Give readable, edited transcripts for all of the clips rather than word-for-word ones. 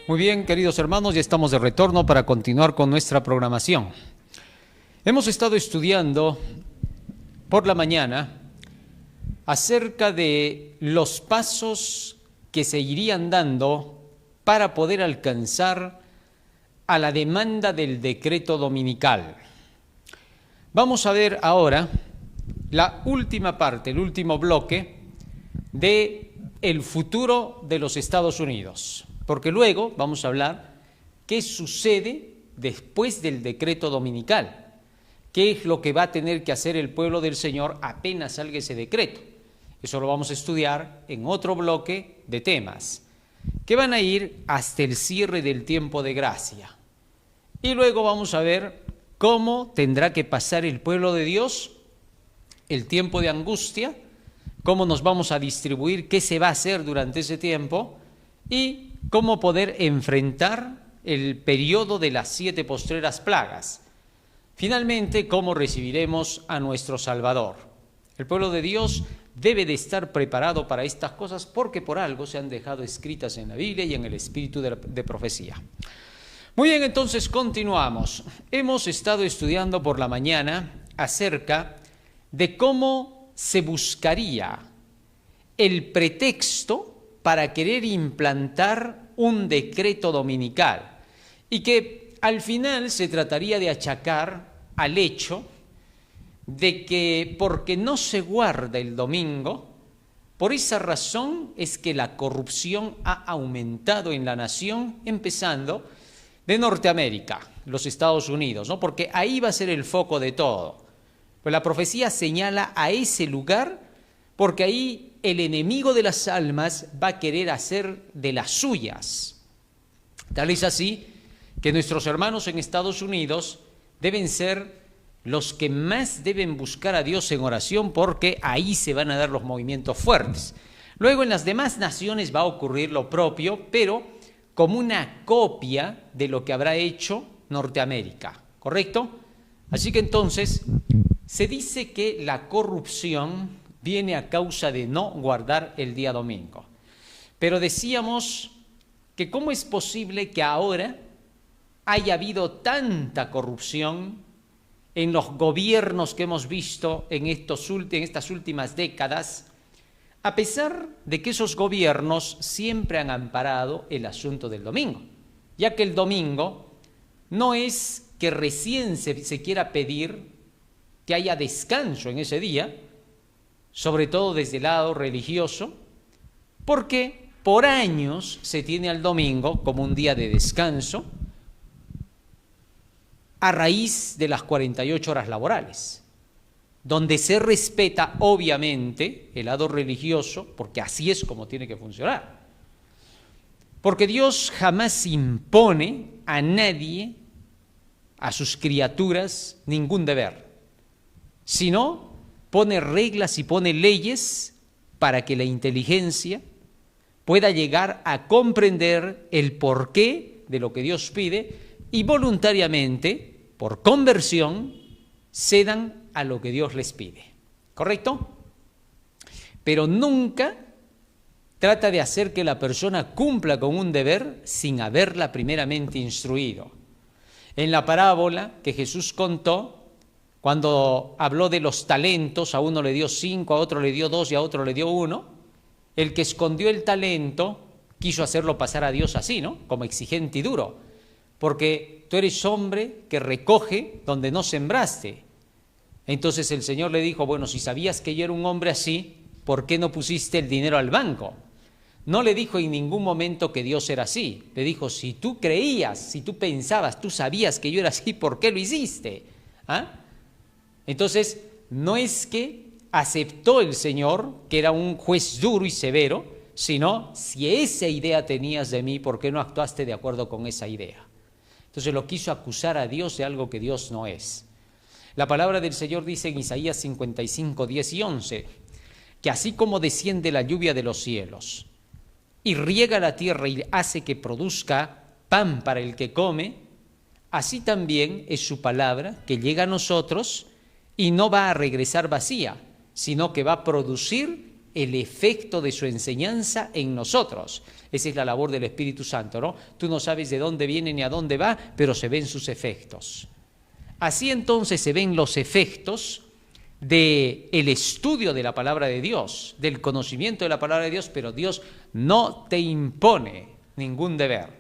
Muy bien, queridos hermanos, ya estamos de retorno para continuar con nuestra programación. Hemos estado estudiando por la mañana acerca de los pasos que se irían dando para poder alcanzar a la demanda del decreto dominical. Vamos a ver ahora la última parte, el último bloque de el futuro de los Estados Unidos, porque luego vamos a hablar qué sucede después del decreto dominical, qué es lo que va a tener que hacer el pueblo del Señor apenas salga ese decreto. Eso lo vamos a estudiar en otro bloque de temas, que van a ir hasta el cierre del tiempo de gracia. Y luego vamos a ver cómo tendrá que pasar el pueblo de Dios el tiempo de angustia, cómo nos vamos a distribuir, qué se va a hacer durante ese tiempo y cómo poder enfrentar el periodo de las 7 postreras plagas. Finalmente, cómo recibiremos a nuestro Salvador. El pueblo de Dios debe de estar preparado para estas cosas porque por algo se han dejado escritas en la Biblia y en el espíritu de profecía. Muy bien, entonces continuamos. Hemos estado estudiando por la mañana acerca de cómo se buscaría el pretexto para querer implantar un decreto dominical y que al final se trataría de achacar al hecho de que porque no se guarda el domingo, por esa razón es que la corrupción ha aumentado en la nación, empezando de Norteamérica, los Estados Unidos, ¿no? Porque ahí va a ser el foco de todo. Pues la profecía señala a ese lugar porque ahí el enemigo de las almas va a querer hacer de las suyas. Tal es así que nuestros hermanos en Estados Unidos deben ser los que más deben buscar a Dios en oración porque ahí se van a dar los movimientos fuertes. Luego en las demás naciones va a ocurrir lo propio, pero como una copia de lo que habrá hecho Norteamérica, ¿correcto? Así que entonces se dice que la corrupción viene a causa de no guardar el día domingo. Pero decíamos que cómo es posible que ahora haya habido tanta corrupción en los gobiernos que hemos visto en estas últimas décadas, a pesar de que esos gobiernos siempre han amparado el asunto del domingo, ya que el domingo no es que recién se quiera pedir que haya descanso en ese día, sobre todo desde el lado religioso, porque por años se tiene al domingo como un día de descanso a raíz de las 48 horas laborales, donde se respeta obviamente el lado religioso, porque así es como tiene que funcionar. Porque Dios jamás impone a nadie, a sus criaturas, ningún deber, sino pone reglas y pone leyes para que la inteligencia pueda llegar a comprender el porqué de lo que Dios pide y voluntariamente, por conversión, cedan a lo que Dios les pide. ¿Correcto? Pero nunca trata de hacer que la persona cumpla con un deber sin haberla primeramente instruido. En la parábola que Jesús contó, cuando habló de los talentos, a uno le dio 5, a otro le dio 2 y a otro le dio 1, el que escondió el talento quiso hacerlo pasar a Dios así, ¿no? Como exigente y duro, porque tú eres hombre que recoge donde no sembraste. Entonces el Señor le dijo, bueno, si sabías que yo era un hombre así, ¿por qué no pusiste el dinero al banco? No le dijo en ningún momento que Dios era así. Le dijo, si tú creías, si tú pensabas, tú sabías que yo era así, ¿por qué lo hiciste? ¿Ah? Entonces, no es que aceptó el Señor, que era un juez duro y severo, sino, si esa idea tenías de mí, ¿por qué no actuaste de acuerdo con esa idea? Entonces lo quiso acusar a Dios de algo que Dios no es. La palabra del Señor dice en Isaías 55, 10 y 11, que así como desciende la lluvia de los cielos y riega la tierra y hace que produzca pan para el que come, así también es su palabra que llega a nosotros y no va a regresar vacía, sino que va a producir el efecto de su enseñanza en nosotros. Esa es la labor del Espíritu Santo, ¿no? Tú no sabes de dónde viene ni a dónde va, pero se ven sus efectos. Así entonces se ven los efectos del estudio de la palabra de Dios, del conocimiento de la palabra de Dios, pero Dios no te impone ningún deber.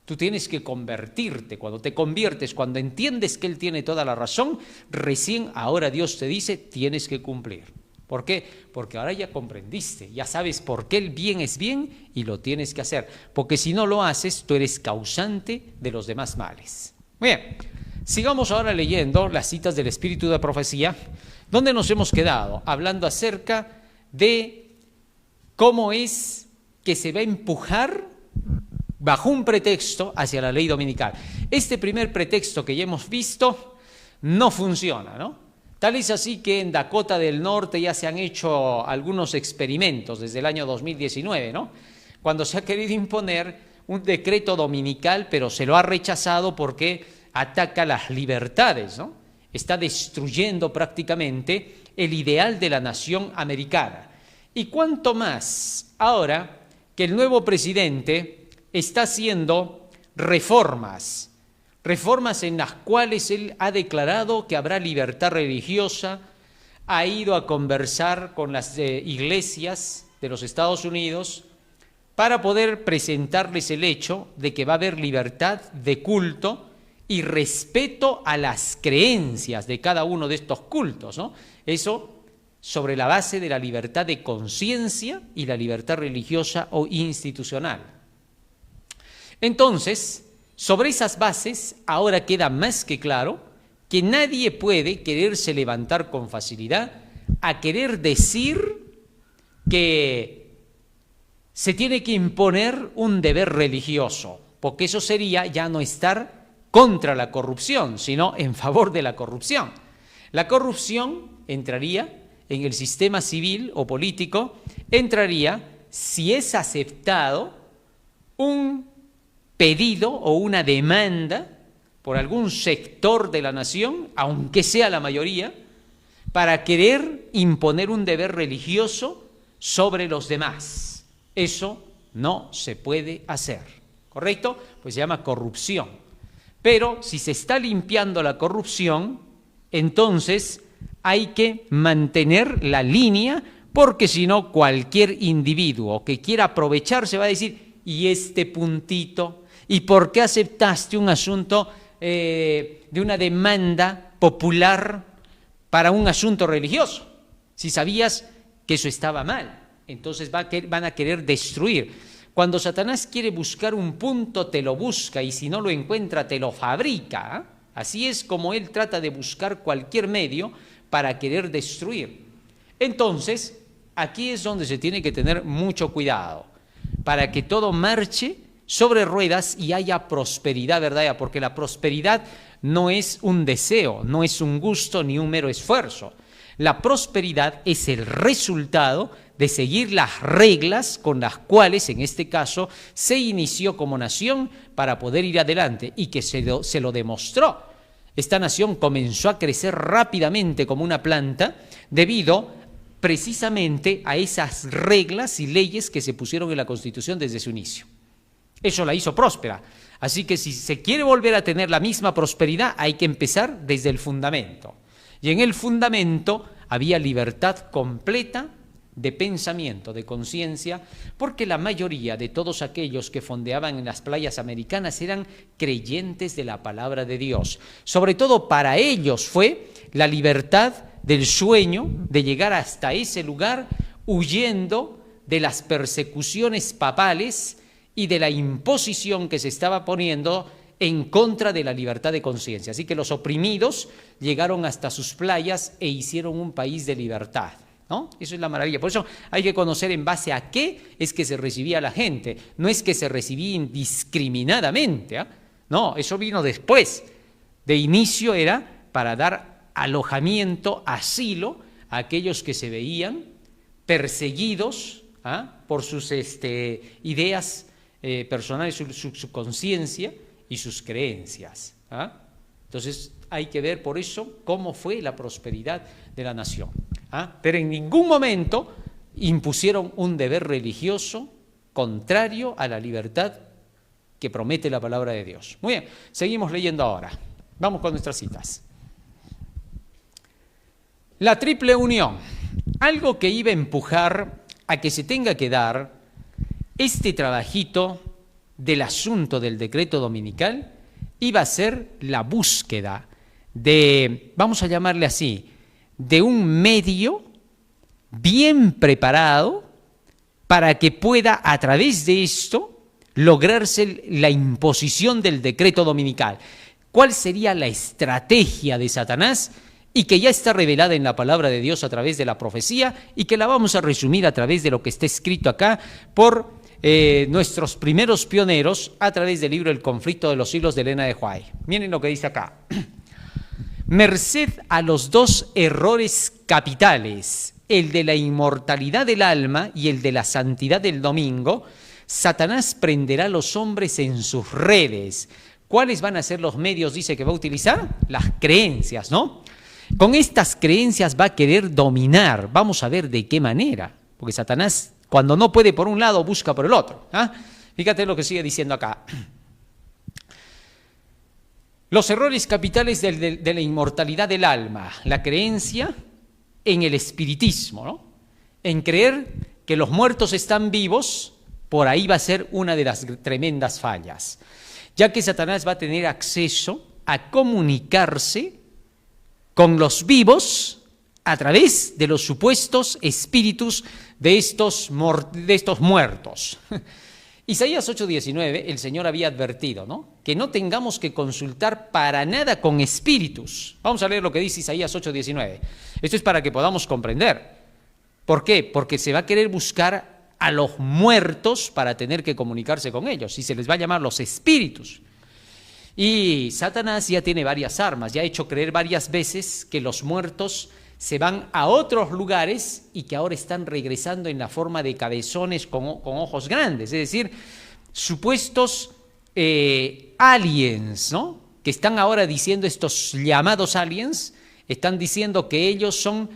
Tú tienes que convertirte. Cuando te conviertes, cuando entiendes que Él tiene toda la razón, recién ahora Dios te dice, tienes que cumplir. ¿Por qué? Porque ahora ya comprendiste, ya sabes por qué el bien es bien y lo tienes que hacer. Porque si no lo haces, tú eres causante de los demás males. Muy bien, sigamos ahora leyendo las citas del Espíritu de Profecía, donde nos hemos quedado hablando acerca de cómo es que se va a empujar bajo un pretexto hacia la ley dominical. Este primer pretexto que ya hemos visto no funciona, ¿no? Tal es así que en Dakota del Norte ya se han hecho algunos experimentos desde el año 2019, ¿no? Cuando se ha querido imponer un decreto dominical, pero se lo ha rechazado porque ataca las libertades, ¿no? Está destruyendo prácticamente el ideal de la nación americana. Y cuanto más ahora que el nuevo presidente está haciendo reformas en las cuales él ha declarado que habrá libertad religiosa, ha ido a conversar con las iglesias de los Estados Unidos para poder presentarles el hecho de que va a haber libertad de culto y respeto a las creencias de cada uno de estos cultos, ¿no? Eso sobre la base de la libertad de conciencia y la libertad religiosa o institucional. Entonces, sobre esas bases, ahora queda más que claro que nadie puede quererse levantar con facilidad a querer decir que se tiene que imponer un deber religioso, porque eso sería ya no estar contra la corrupción, sino en favor de la corrupción. La corrupción entraría en el sistema civil o político, entraría si es aceptado un pedido o una demanda por algún sector de la nación, aunque sea la mayoría, para querer imponer un deber religioso sobre los demás. Eso no se puede hacer, ¿correcto? Pues se llama corrupción. Pero si se está limpiando la corrupción, entonces hay que mantener la línea, porque si no, cualquier individuo que quiera aprovecharse va a decir, ¿y este puntito? ¿Y por qué aceptaste un asunto de una demanda popular para un asunto religioso? Si sabías que eso estaba mal, entonces van a querer destruir. Cuando Satanás quiere buscar un punto, te lo busca, y si no lo encuentra, te lo fabrica. Así es como él trata de buscar cualquier medio para querer destruir. Entonces, aquí es donde se tiene que tener mucho cuidado, para que todo marche sobre ruedas y haya prosperidad verdadera, porque la prosperidad no es un deseo, no es un gusto ni un mero esfuerzo. La prosperidad es el resultado de seguir las reglas con las cuales, en este caso, se inició como nación para poder ir adelante, y que se lo demostró. Esta nación comenzó a crecer rápidamente como una planta debido precisamente a esas reglas y leyes que se pusieron en la Constitución desde su inicio. Eso la hizo próspera. Así que si se quiere volver a tener la misma prosperidad, hay que empezar desde el fundamento. Y en el fundamento había libertad completa de pensamiento, de conciencia, porque la mayoría de todos aquellos que fondeaban en las playas americanas eran creyentes de la palabra de Dios. Sobre todo para ellos fue la libertad del sueño de llegar hasta ese lugar huyendo de las persecuciones papales y de la imposición que se estaba poniendo en contra de la libertad de conciencia. Así que los oprimidos llegaron hasta sus playas e hicieron un país de libertad, ¿no? Eso es la maravilla. Por eso hay que conocer en base a qué es que se recibía la gente. No es que se recibía indiscriminadamente, ¿eh? No, eso vino después. De inicio era para dar alojamiento, asilo a aquellos que se veían perseguidos por sus ideas personales, su conciencia y sus creencias. Entonces hay que ver por eso cómo fue la prosperidad de la nación. Pero en ningún momento impusieron un deber religioso contrario a la libertad que promete la palabra de Dios. Muy bien, seguimos leyendo ahora. Vamos con nuestras citas. La triple unión, algo que iba a empujar a que se tenga que dar este trabajito del asunto del decreto dominical, iba a ser la búsqueda de, vamos a llamarle así, de un medio bien preparado para que pueda a través de esto lograrse la imposición del decreto dominical. ¿Cuál sería la estrategia de Satanás? Y que ya está revelada en la palabra de Dios a través de la profecía y que la vamos a resumir a través de lo que está escrito acá por nuestros primeros pioneros a través del libro El conflicto de los siglos de Elena de White. Miren lo que dice acá. Merced a los dos errores capitales, el de la inmortalidad del alma y el de la santidad del domingo, Satanás prenderá a los hombres en sus redes. ¿Cuáles van a ser los medios, dice, que va a utilizar? Las creencias, ¿no? Con estas creencias va a querer dominar. Vamos a ver de qué manera. Porque Satanás, cuando no puede por un lado, busca por el otro. ¿Ah? Fíjate lo que sigue diciendo acá. Los errores capitales de la inmortalidad del alma. La creencia en el espiritismo, ¿no? En creer que los muertos están vivos, por ahí va a ser una de las tremendas fallas. Ya que Satanás va a tener acceso a comunicarse con los vivos a través de los supuestos espíritus de estos muertos. Isaías 8:19, el Señor había advertido, ¿no? Que no tengamos que consultar para nada con espíritus. Vamos a leer lo que dice Isaías 8:19. Esto es para que podamos comprender. ¿Por qué? Porque se va a querer buscar a los muertos para tener que comunicarse con ellos, y se les va a llamar los espíritus. Y Satanás ya tiene varias armas, ya ha hecho creer varias veces que los muertos se van a otros lugares y que ahora están regresando en la forma de cabezones con ojos grandes, es decir, supuestos aliens, ¿no? Que están ahora diciendo, estos llamados aliens, están diciendo que ellos son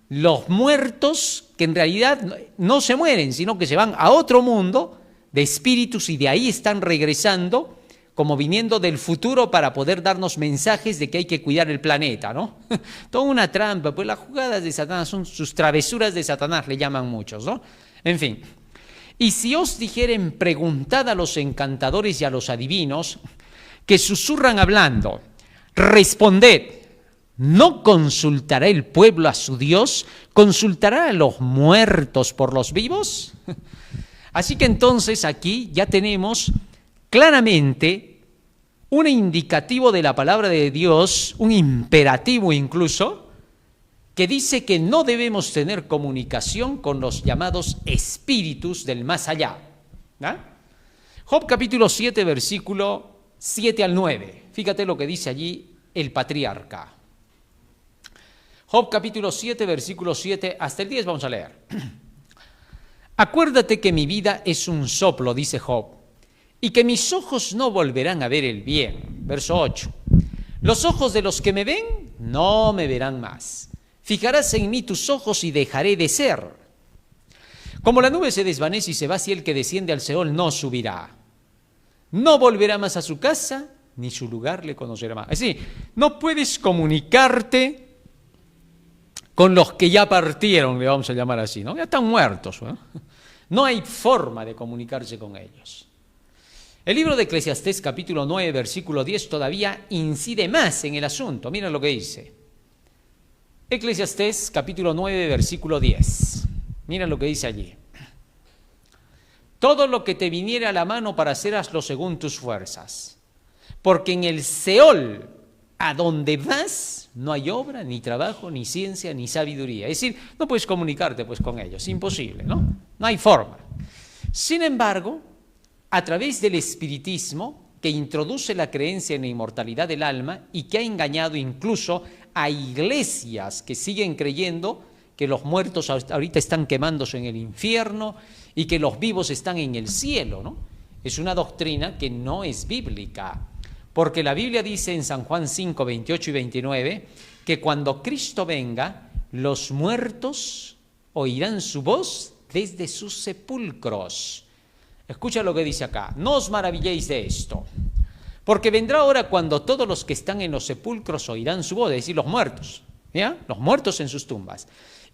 los muertos que en realidad no se mueren, sino que se van a otro mundo de espíritus y de ahí están regresando como viniendo del futuro para poder darnos mensajes de que hay que cuidar el planeta, ¿no? Toda una trampa, pues las jugadas de Satanás son sus travesuras de Satanás, le llaman muchos, ¿no? En fin. Y si os dijeren, preguntad a los encantadores y a los adivinos, que susurran hablando, responded, ¿no consultará el pueblo a su Dios? ¿Consultará a los muertos por los vivos? Así que entonces aquí ya tenemos claramente un indicativo de la palabra de Dios, un imperativo incluso, que dice que no debemos tener comunicación con los llamados espíritus del más allá. ¿Ah? Job capítulo 7, versículo 7 al 9. Fíjate lo que dice allí el patriarca. Job capítulo 7, versículo 7 hasta el 10 vamos a leer. Acuérdate que mi vida es un soplo, dice Job, y que mis ojos no volverán a ver el bien. Verso 8. Los ojos de los que me ven no me verán más. Fijarás en mí tus ojos y dejaré de ser. Como la nube se desvanece y se va, así el que desciende al Seol no subirá. No volverá más a su casa, ni su lugar le conocerá más. Es decir, no puedes comunicarte con los que ya partieron, le vamos a llamar así, ¿no? Ya están muertos, ¿no? No hay forma de comunicarse con ellos. El libro de Eclesiastés, capítulo 9, versículo 10, todavía incide más en el asunto. Mira lo que dice. Eclesiastés, capítulo 9, versículo 10. Mira lo que dice allí. Todo lo que te viniere a la mano para hacer, hazlo según tus fuerzas. Porque en el Seol, a donde vas, no hay obra, ni trabajo, ni ciencia, ni sabiduría. Es decir, no puedes comunicarte pues con ellos, imposible, ¿no? No hay forma. Sin embargo, a través del espiritismo, que introduce la creencia en la inmortalidad del alma y que ha engañado incluso a iglesias que siguen creyendo que los muertos ahorita están quemándose en el infierno y que los vivos están en el cielo, ¿no? Es una doctrina que no es bíblica, porque la Biblia dice en San Juan 5, 28 y 29, que cuando Cristo venga, los muertos oirán su voz desde sus sepulcros. Escucha lo que dice acá. No os maravilléis de esto, porque vendrá hora cuando todos los que están en los sepulcros oirán su voz, es decir, los muertos, ¿ya? Los muertos en sus tumbas.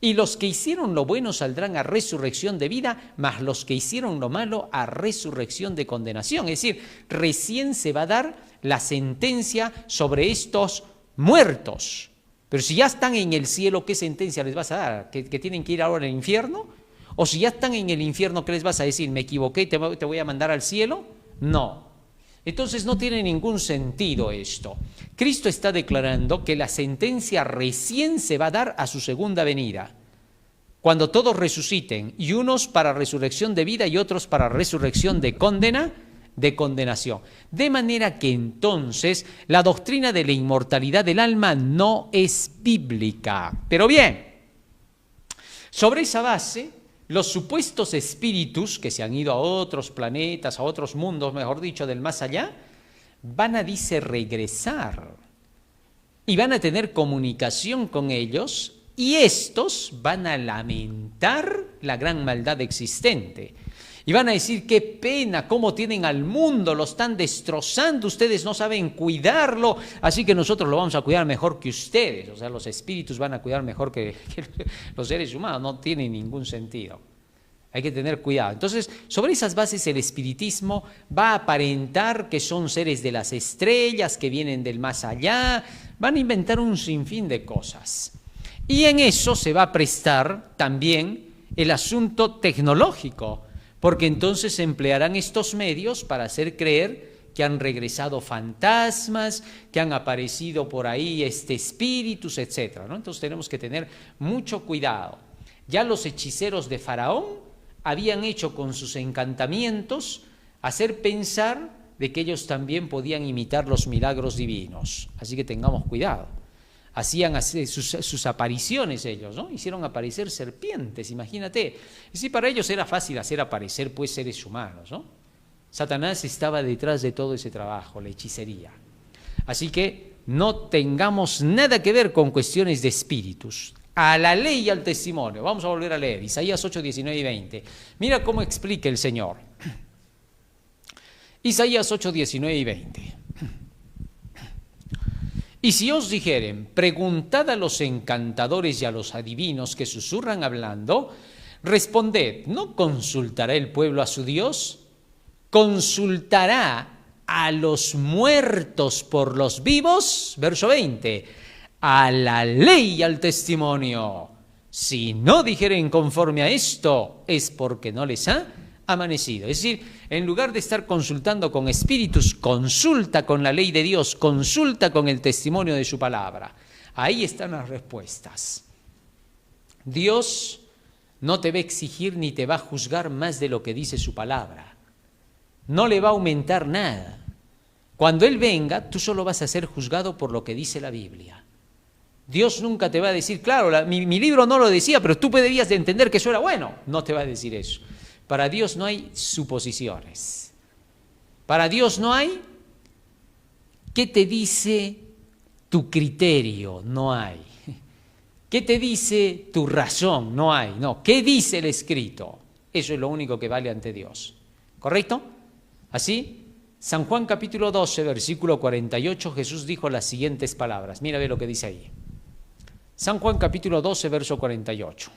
Y los que hicieron lo bueno saldrán a resurrección de vida, mas los que hicieron lo malo a resurrección de condenación. Es decir, recién se va a dar la sentencia sobre estos muertos. Pero si ya están en el cielo, ¿qué sentencia les vas a dar? ¿Que tienen que ir ahora al infierno? O si ya están en el infierno, ¿qué les vas a decir? ¿Me equivoqué y te voy a mandar al cielo? No. Entonces no tiene ningún sentido esto. Cristo está declarando que la sentencia recién se va a dar a su segunda venida, cuando todos resuciten, y unos para resurrección de vida y otros para resurrección de condenación. De manera que entonces la doctrina de la inmortalidad del alma no es bíblica. Pero bien, sobre esa base, los supuestos espíritus que se han ido a otros planetas, a otros mundos, mejor dicho, del más allá, van a, dice, regresar y van a tener comunicación con ellos, y estos van a lamentar la gran maldad existente. Y van a decir, qué pena, cómo tienen al mundo, lo están destrozando, ustedes no saben cuidarlo, así que nosotros lo vamos a cuidar mejor que ustedes. O sea, los espíritus van a cuidar mejor que los seres humanos, no tiene ningún sentido. Hay que tener cuidado. Entonces, sobre esas bases el espiritismo va a aparentar que son seres de las estrellas, que vienen del más allá, van a inventar un sinfín de cosas. Y en eso se va a prestar también el asunto tecnológico, porque entonces emplearán estos medios para hacer creer que han regresado fantasmas, que han aparecido por ahí espíritus, etc., ¿no? Entonces tenemos que tener mucho cuidado. Ya los hechiceros de Faraón habían hecho con sus encantamientos hacer pensar de que ellos también podían imitar los milagros divinos. Así que tengamos cuidado. Hacían sus apariciones ellos, ¿no? Hicieron aparecer serpientes, imagínate. Y sí, para ellos era fácil hacer aparecer pues seres humanos, ¿no? Satanás estaba detrás de todo ese trabajo, la hechicería. Así que no tengamos nada que ver con cuestiones de espíritus. A la ley y al testimonio. Vamos a volver a leer Isaías 8, 19 y 20. Mira cómo explica el Señor. Isaías 8, 19 y 20. Y si os dijeren, preguntad a los encantadores y a los adivinos que susurran hablando, responded, ¿no consultará el pueblo a su Dios? ¿Consultará a los muertos por los vivos? Verso 20, a la ley y al testimonio. Si no dijeren conforme a esto, es porque no les ha amanecido. Es decir, en lugar de estar consultando con espíritus, consulta con la ley de Dios, consulta con el testimonio de su palabra. Ahí están las respuestas. Dios no te va a exigir ni te va a juzgar más de lo que dice su palabra. No le va a aumentar nada. Cuando Él venga, tú solo vas a ser juzgado por lo que dice la Biblia. Dios nunca te va a decir, claro, mi libro no lo decía, pero tú debías de entender que eso era bueno. No te va a decir eso. Para Dios no hay suposiciones. Para Dios no hay, ¿qué te dice tu criterio? No hay. ¿Qué te dice tu razón? No hay. No, ¿qué dice el escrito? Eso es lo único que vale ante Dios. ¿Correcto? Así, San Juan capítulo 12, versículo 48, Jesús dijo las siguientes palabras. Mira, ve lo que dice ahí. San Juan capítulo 12, verso 48.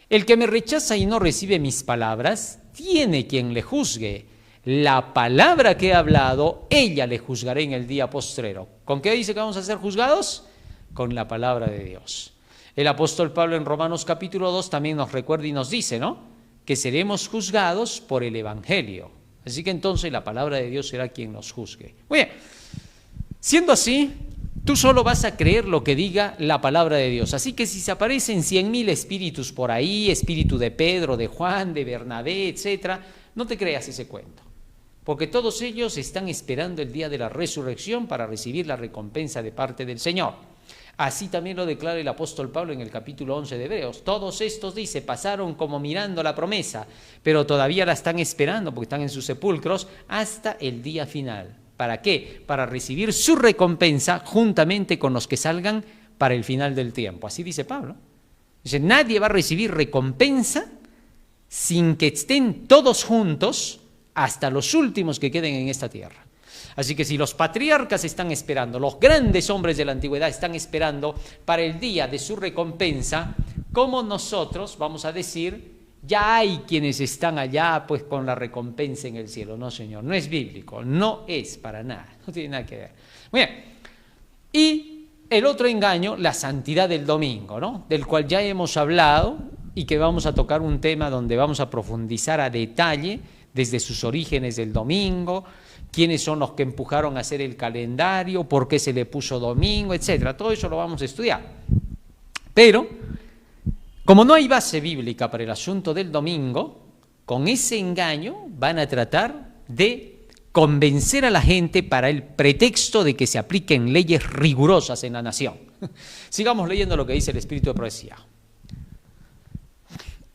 El que me rechaza y no recibe mis palabras, tiene quien le juzgue. La palabra que he hablado, ella le juzgará en el día postrero. ¿Con qué dice que vamos a ser juzgados? Con la palabra de Dios. El apóstol Pablo en Romanos capítulo 2 también nos recuerda y nos dice, ¿no?, que seremos juzgados por el Evangelio. Así que entonces la palabra de Dios será quien nos juzgue. Muy bien, siendo así, tú solo vas a creer lo que diga la palabra de Dios. Así que si se aparecen 100,000 espíritus por ahí, espíritu de Pedro, de Juan, de Bernabé, etc., no te creas ese cuento. Porque todos ellos están esperando el día de la resurrección para recibir la recompensa de parte del Señor. Así también lo declara el apóstol Pablo en el capítulo 11 de Hebreos. Todos estos, dice, pasaron como mirando la promesa, pero todavía la están esperando porque están en sus sepulcros hasta el día final. ¿Para qué? Para recibir su recompensa juntamente con los que salgan para el final del tiempo. Así dice Pablo. Dice, nadie va a recibir recompensa sin que estén todos juntos hasta los últimos que queden en esta tierra. Así que si los patriarcas están esperando, los grandes hombres de la antigüedad están esperando para el día de su recompensa, ¿cómo nosotros vamos a decir, ya hay quienes están allá pues con la recompensa en el cielo? No, señor, no es bíblico, no es para nada, no tiene nada que ver. Muy bien, y el otro engaño, la santidad del domingo, ¿no? Del cual ya hemos hablado y que vamos a tocar un tema donde vamos a profundizar a detalle desde sus orígenes del domingo, quiénes son los que empujaron a hacer el calendario, por qué se le puso domingo, etcétera. Todo eso lo vamos a estudiar. Pero, como no hay base bíblica para el asunto del domingo, con ese engaño van a tratar de convencer a la gente para el pretexto de que se apliquen leyes rigurosas en la nación. Sigamos leyendo lo que dice el Espíritu de Profecía.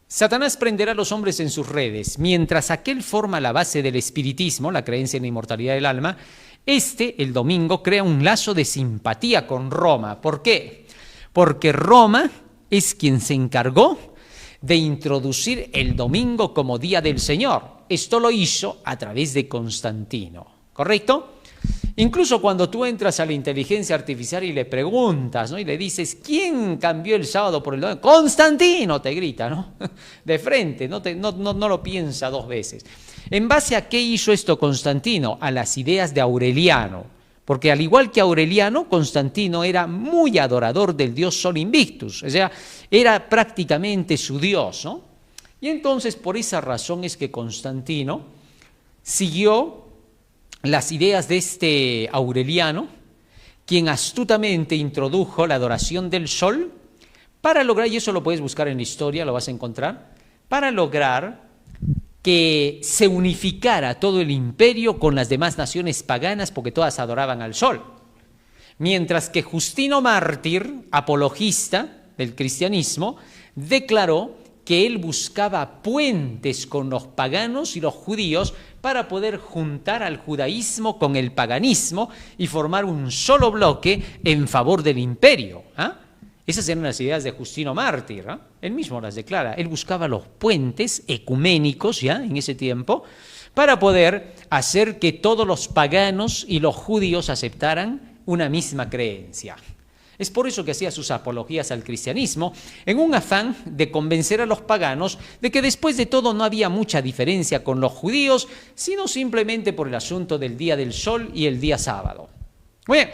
Satanás prenderá a los hombres en sus redes, mientras aquel forma la base del espiritismo, la creencia en la inmortalidad del alma, el domingo, crea un lazo de simpatía con Roma. ¿Por qué? Porque Roma es quien se encargó de introducir el domingo como día del Señor. Esto lo hizo a través de Constantino, ¿correcto? Incluso cuando tú entras a la inteligencia artificial y le preguntas, ¿no? Y le dices, ¿quién cambió el sábado por el domingo? Constantino, te grita, ¿no? De frente, no lo piensa dos veces. ¿En base a qué hizo esto Constantino? A las ideas de Aureliano. Porque al igual que Aureliano, Constantino era muy adorador del dios Sol Invictus. O sea, era prácticamente su dios, ¿no? Y entonces, por esa razón es que Constantino siguió las ideas de este Aureliano, quien astutamente introdujo la adoración del sol para lograr, y eso lo puedes buscar en la historia, lo vas a encontrar, para lograr que se unificara todo el imperio con las demás naciones paganas, porque todas adoraban al sol. Mientras que Justino Mártir, apologista del cristianismo, declaró que él buscaba puentes con los paganos y los judíos para poder juntar al judaísmo con el paganismo y formar un solo bloque en favor del imperio. Esas eran las ideas de Justino Mártir, él mismo las declara. Él buscaba los puentes ecuménicos ya en ese tiempo para poder hacer que todos los paganos y los judíos aceptaran una misma creencia. Es por eso que hacía sus apologías al cristianismo, en un afán de convencer a los paganos de que después de todo no había mucha diferencia con los judíos, sino simplemente por el asunto del día del sol y el día sábado. Muy bien,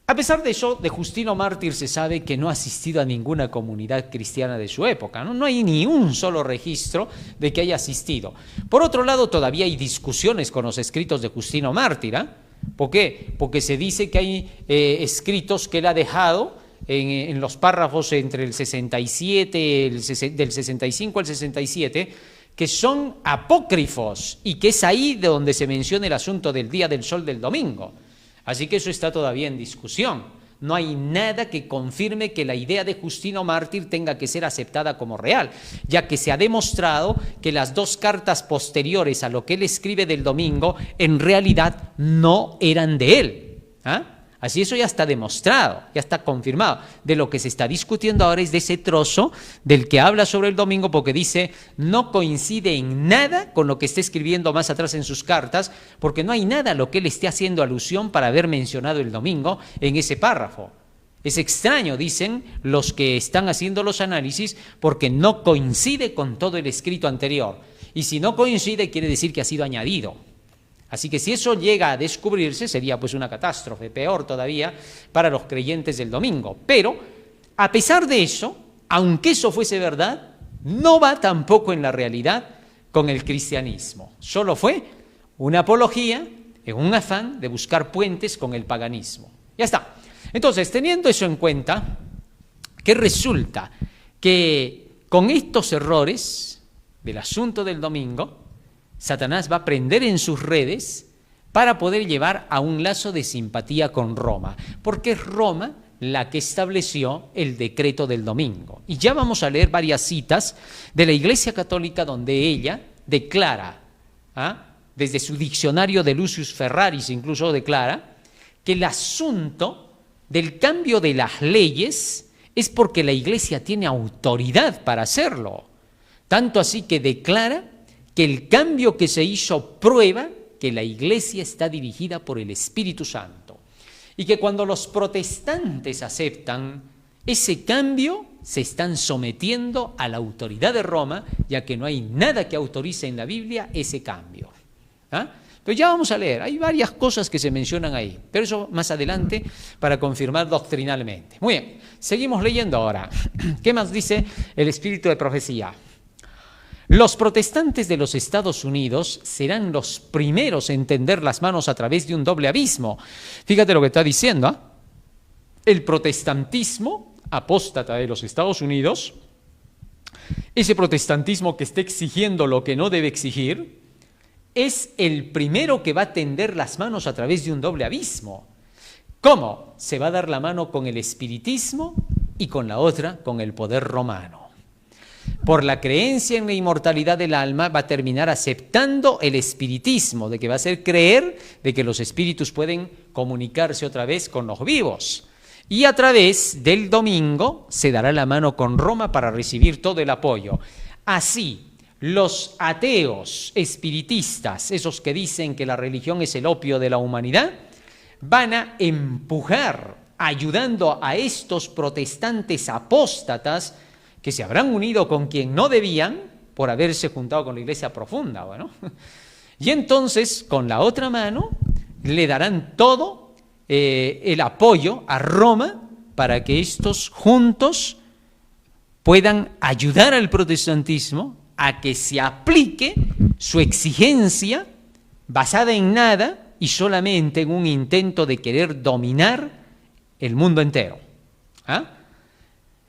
a pesar de eso, de Justino Mártir se sabe que no ha asistido a ninguna comunidad cristiana de su época, ¿no? No hay ni un solo registro de que haya asistido. Por otro lado, todavía hay discusiones con los escritos de Justino Mártir, ¿Por qué? Porque se dice que hay escritos que él ha dejado en los párrafos entre el 67, del 65 al 67, que son apócrifos y que es ahí de donde se menciona el asunto del día del sol del domingo. Así que eso está todavía en discusión. No hay nada que confirme que la idea de Justino Mártir tenga que ser aceptada como real, ya que se ha demostrado que las dos cartas posteriores a lo que él escribe del domingo en realidad no eran de él. Así eso ya está demostrado, ya está confirmado. De lo que se está discutiendo ahora es de ese trozo del que habla sobre el domingo, porque dice no coincide en nada con lo que está escribiendo más atrás en sus cartas, porque no hay nada a lo que él esté haciendo alusión para haber mencionado el domingo en ese párrafo. Es extraño, dicen los que están haciendo los análisis, porque no coincide con todo el escrito anterior. Y si no coincide, quiere decir que ha sido añadido. Así que si eso llega a descubrirse, sería pues una catástrofe, peor todavía para los creyentes del domingo. Pero, a pesar de eso, aunque eso fuese verdad, no va tampoco en la realidad con el cristianismo. Solo fue una apología en un afán de buscar puentes con el paganismo. Ya está. Entonces, teniendo eso en cuenta, que resulta que con estos errores del asunto del domingo, Satanás va a prender en sus redes para poder llevar a un lazo de simpatía con Roma, porque es Roma la que estableció el decreto del domingo. Y ya vamos a leer varias citas de la Iglesia Católica donde ella declara, desde su diccionario de Lucius Ferraris incluso declara, que el asunto del cambio de las leyes es porque la Iglesia tiene autoridad para hacerlo. Tanto así que declara que el cambio que se hizo prueba que la Iglesia está dirigida por el Espíritu Santo. Y que cuando los protestantes aceptan ese cambio, se están sometiendo a la autoridad de Roma, ya que no hay nada que autorice en la Biblia ese cambio. Pero ya vamos a leer, hay varias cosas que se mencionan ahí, pero eso más adelante para confirmar doctrinalmente. Muy bien, seguimos leyendo ahora. ¿Qué más dice el espíritu de profecía? Los protestantes de los Estados Unidos serán los primeros en tender las manos a través de un doble abismo. Fíjate lo que está diciendo. El protestantismo apóstata de los Estados Unidos, ese protestantismo que está exigiendo lo que no debe exigir, es el primero que va a tender las manos a través de un doble abismo. ¿Cómo? Se va a dar la mano con el espiritismo y con la otra con el poder romano. Por la creencia en la inmortalidad del alma va a terminar aceptando el espiritismo, de que va a hacer creer de que los espíritus pueden comunicarse otra vez con los vivos. Y a través del domingo se dará la mano con Roma para recibir todo el apoyo. Así, los ateos espiritistas, esos que dicen que la religión es el opio de la humanidad, van a empujar, ayudando a estos protestantes apóstatas que se habrán unido con quien no debían por haberse juntado con la iglesia profunda. Bueno. Y entonces, con la otra mano, le darán todo el apoyo a Roma para que estos juntos puedan ayudar al protestantismo a que se aplique su exigencia basada en nada y solamente en un intento de querer dominar el mundo entero.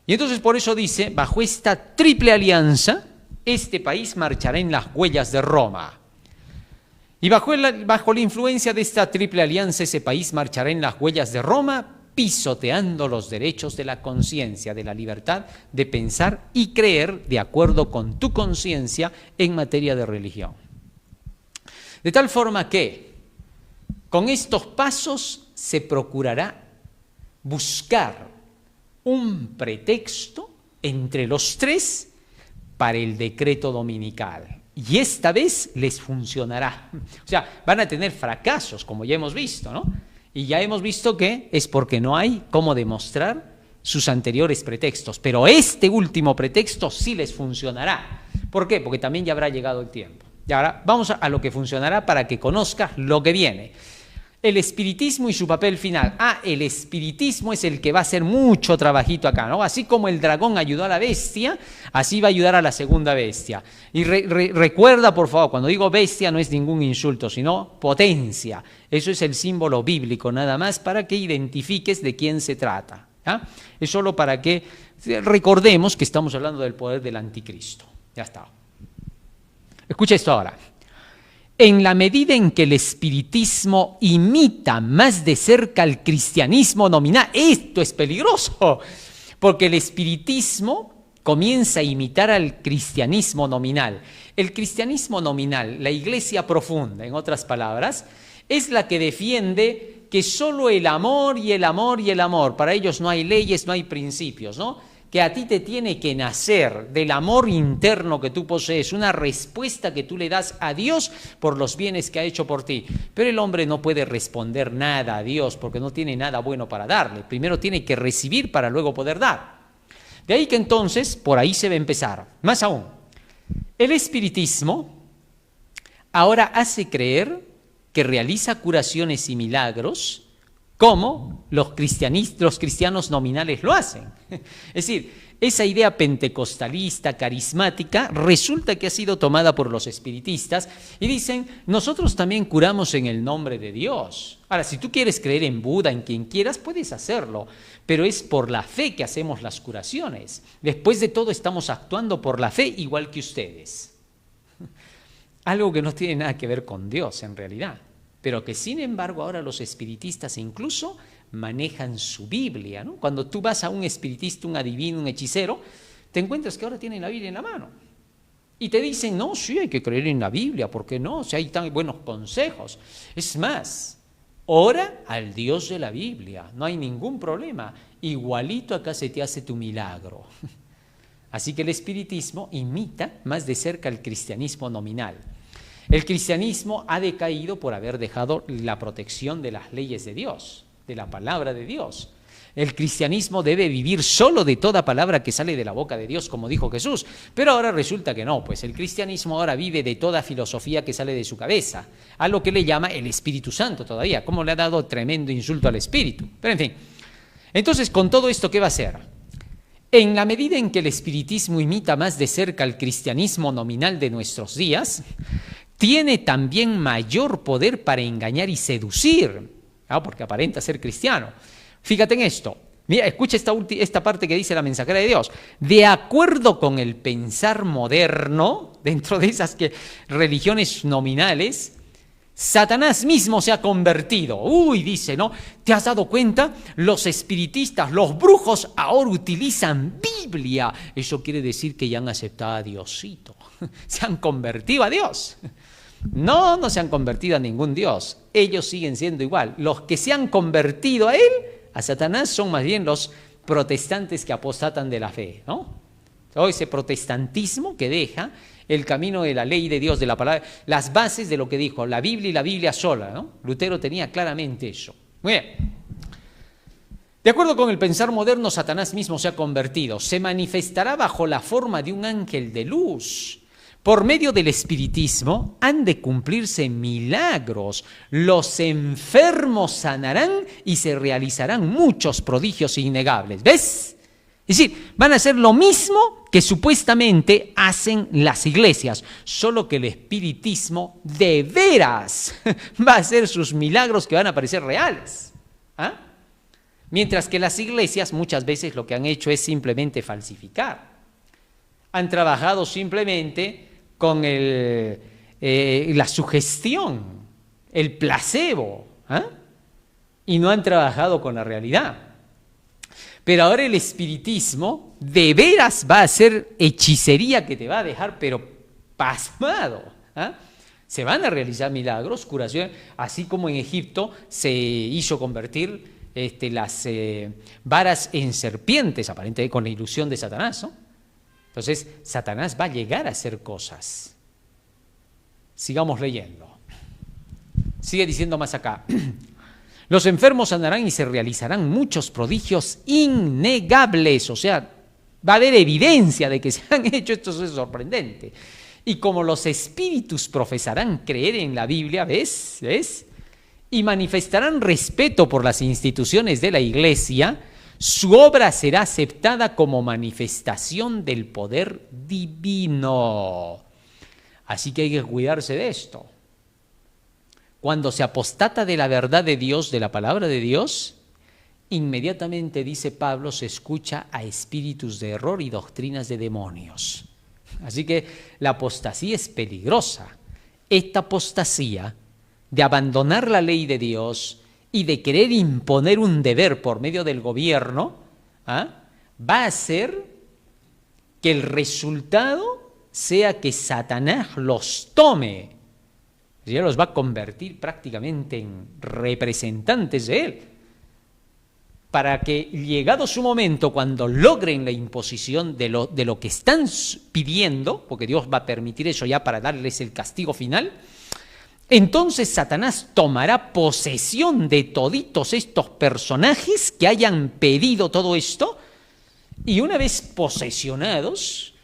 Y entonces por eso dice, bajo esta triple alianza, este país marchará en las huellas de Roma. Y bajo la influencia de esta triple alianza, ese país marchará en las huellas de Roma, pisoteando los derechos de la conciencia, de la libertad de pensar y creer de acuerdo con tu conciencia en materia de religión. De tal forma que con estos pasos se procurará buscar un pretexto entre los tres para el decreto dominical. Y esta vez les funcionará. O sea, van a tener fracasos, como ya hemos visto, ¿no? Y ya hemos visto que es porque no hay cómo demostrar sus anteriores pretextos. Pero este último pretexto sí les funcionará. ¿Por qué? Porque también ya habrá llegado el tiempo. Y ahora vamos a lo que funcionará para que conozcas lo que viene. El espiritismo y su papel final. El espiritismo es el que va a hacer mucho trabajito acá, ¿no? Así como el dragón ayudó a la bestia, así va a ayudar a la segunda bestia. Y recuerda, por favor, cuando digo bestia no es ningún insulto, sino potencia. Eso es el símbolo bíblico, nada más para que identifiques de quién se trata. Es solo para que recordemos que estamos hablando del poder del anticristo. Ya está. Escucha esto ahora. En la medida en que el espiritismo imita más de cerca al cristianismo nominal, esto es peligroso, porque el espiritismo comienza a imitar al cristianismo nominal. El cristianismo nominal, la iglesia profunda, en otras palabras, es la que defiende que solo el amor y el amor y el amor, para ellos no hay leyes, no hay principios, ¿no? Que a ti te tiene que nacer del amor interno que tú posees, una respuesta que tú le das a Dios por los bienes que ha hecho por ti. Pero el hombre no puede responder nada a Dios porque no tiene nada bueno para darle. Primero tiene que recibir para luego poder dar. De ahí que entonces, por ahí se va a empezar. Más aún, el espiritismo ahora hace creer que realiza curaciones y milagros como los cristianos nominales lo hacen. Es decir, esa idea pentecostalista, carismática, resulta que ha sido tomada por los espiritistas y dicen, nosotros también curamos en el nombre de Dios. Ahora, si tú quieres creer en Buda, en quien quieras, puedes hacerlo, pero es por la fe que hacemos las curaciones. Después de todo, estamos actuando por la fe igual que ustedes. Algo que no tiene nada que ver con Dios en realidad. Pero que sin embargo ahora los espiritistas incluso manejan su Biblia, ¿no? Cuando tú vas a un espiritista, un adivino, un hechicero, te encuentras que ahora tienen la Biblia en la mano. Y te dicen, no, sí, hay que creer en la Biblia, ¿por qué no? O sea, hay tan buenos consejos. Es más, ora al Dios de la Biblia, no hay ningún problema. Igualito acá se te hace tu milagro. Así que el espiritismo imita más de cerca el cristianismo nominal. El cristianismo ha decaído por haber dejado la protección de las leyes de Dios, de la palabra de Dios. El cristianismo debe vivir solo de toda palabra que sale de la boca de Dios, como dijo Jesús. Pero ahora resulta que no, pues el cristianismo ahora vive de toda filosofía que sale de su cabeza, a lo que le llama el Espíritu Santo todavía, como le ha dado tremendo insulto al Espíritu. Pero en fin, entonces con todo esto, ¿qué va a hacer? En la medida en que el espiritismo imita más de cerca al cristianismo nominal de nuestros días, tiene también mayor poder para engañar y seducir, porque aparenta ser cristiano. Fíjate en esto. Mira, escucha esta parte que dice la mensajera de Dios. De acuerdo con el pensar moderno, dentro de esas religiones nominales, Satanás mismo se ha convertido. Dice, ¿no? ¿Te has dado cuenta? Los espiritistas, los brujos ahora utilizan Biblia. Eso quiere decir que ya han aceptado a Diosito. Se han convertido a Dios. No se han convertido a ningún Dios. Ellos siguen siendo igual. Los que se han convertido a él, a Satanás, son más bien los protestantes que apostatan de la fe, ¿no? Todo ese protestantismo que deja el camino de la ley de Dios, de la palabra, las bases de lo que dijo la Biblia y la Biblia sola, ¿no? Lutero tenía claramente eso. Muy bien. De acuerdo con el pensar moderno, Satanás mismo se ha convertido. Se manifestará bajo la forma de un ángel de luz. Por medio del espiritismo han de cumplirse milagros, los enfermos sanarán y se realizarán muchos prodigios innegables. ¿Ves? Es decir, van a hacer lo mismo que supuestamente hacen las iglesias, solo que el espiritismo de veras va a hacer sus milagros que van a parecer reales. Mientras que las iglesias muchas veces lo que han hecho es simplemente falsificar. Han trabajado simplemente con la sugestión, el placebo, y no han trabajado con la realidad. Pero ahora el espiritismo de veras va a ser hechicería que te va a dejar pero pasmado. Se van a realizar milagros, curaciones, así como en Egipto se hizo convertir las varas en serpientes, aparentemente con la ilusión de Satanás, ¿no? Entonces, Satanás va a llegar a hacer cosas. Sigamos leyendo. Sigue diciendo más acá. Los enfermos sanarán y se realizarán muchos prodigios innegables. O sea, va a haber evidencia de que se han hecho. Esto es sorprendente. Y como los espíritus profesarán creer en la Biblia, ¿ves? Y manifestarán respeto por las instituciones de la iglesia, su obra será aceptada como manifestación del poder divino. Así que hay que cuidarse de esto. Cuando se apostata de la verdad de Dios, de la palabra de Dios, inmediatamente, dice Pablo, se escucha a espíritus de error y doctrinas de demonios. Así que la apostasía es peligrosa. Esta apostasía de abandonar la ley de Dios y de querer imponer un deber por medio del gobierno, va a hacer que el resultado sea que Satanás los tome. Ya los va a convertir prácticamente en representantes de él. Para que, llegado su momento, cuando logren la imposición de lo que están pidiendo, porque Dios va a permitir eso ya para darles el castigo final, entonces Satanás tomará posesión de toditos estos personajes que hayan pedido todo esto, y una vez posesionados,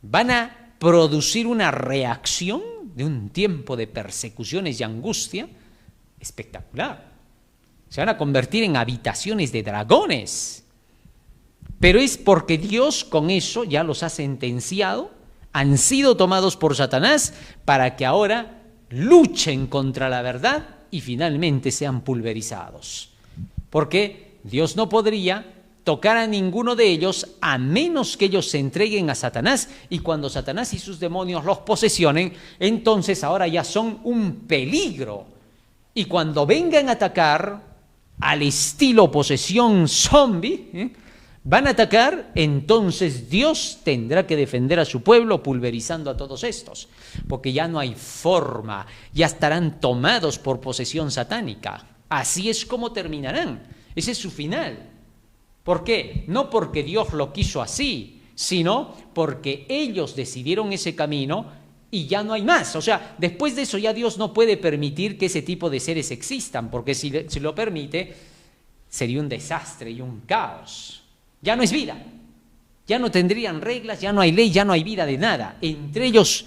van a producir una reacción de un tiempo de persecuciones y angustia espectacular. Se van a convertir en habitaciones de dragones. Pero es porque Dios con eso ya los ha sentenciado, han sido tomados por Satanás para que ahora luchen contra la verdad y finalmente sean pulverizados. Porque Dios no podría tocar a ninguno de ellos a menos que ellos se entreguen a Satanás, y cuando Satanás y sus demonios los posesionen, entonces ahora ya son un peligro. Y cuando vengan a atacar al estilo posesión zombie, van a atacar, entonces Dios tendrá que defender a su pueblo pulverizando a todos estos, porque ya no hay forma, ya estarán tomados por posesión satánica. Así es como terminarán. Ese es su final. ¿Por qué? No porque Dios lo quiso así, sino porque ellos decidieron ese camino y ya no hay más. O sea, después de eso ya Dios no puede permitir que ese tipo de seres existan, porque si lo permite, sería un desastre y un caos. Ya no es vida. Ya no tendrían reglas, ya no hay ley, ya no hay vida de nada. Entre ellos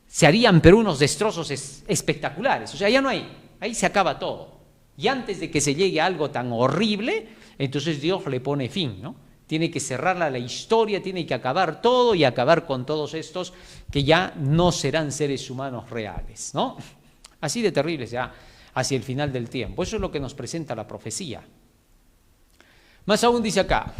se harían pero unos destrozos espectaculares. O sea, ya no hay. Ahí se acaba todo. Y antes de que se llegue a algo tan horrible, entonces Dios le pone fin, ¿no? Tiene que cerrar la historia, tiene que acabar todo y acabar con todos estos que ya no serán seres humanos reales, ¿no? Así de terribles ya hacia el final del tiempo. Eso es lo que nos presenta la profecía. Más aún dice acá: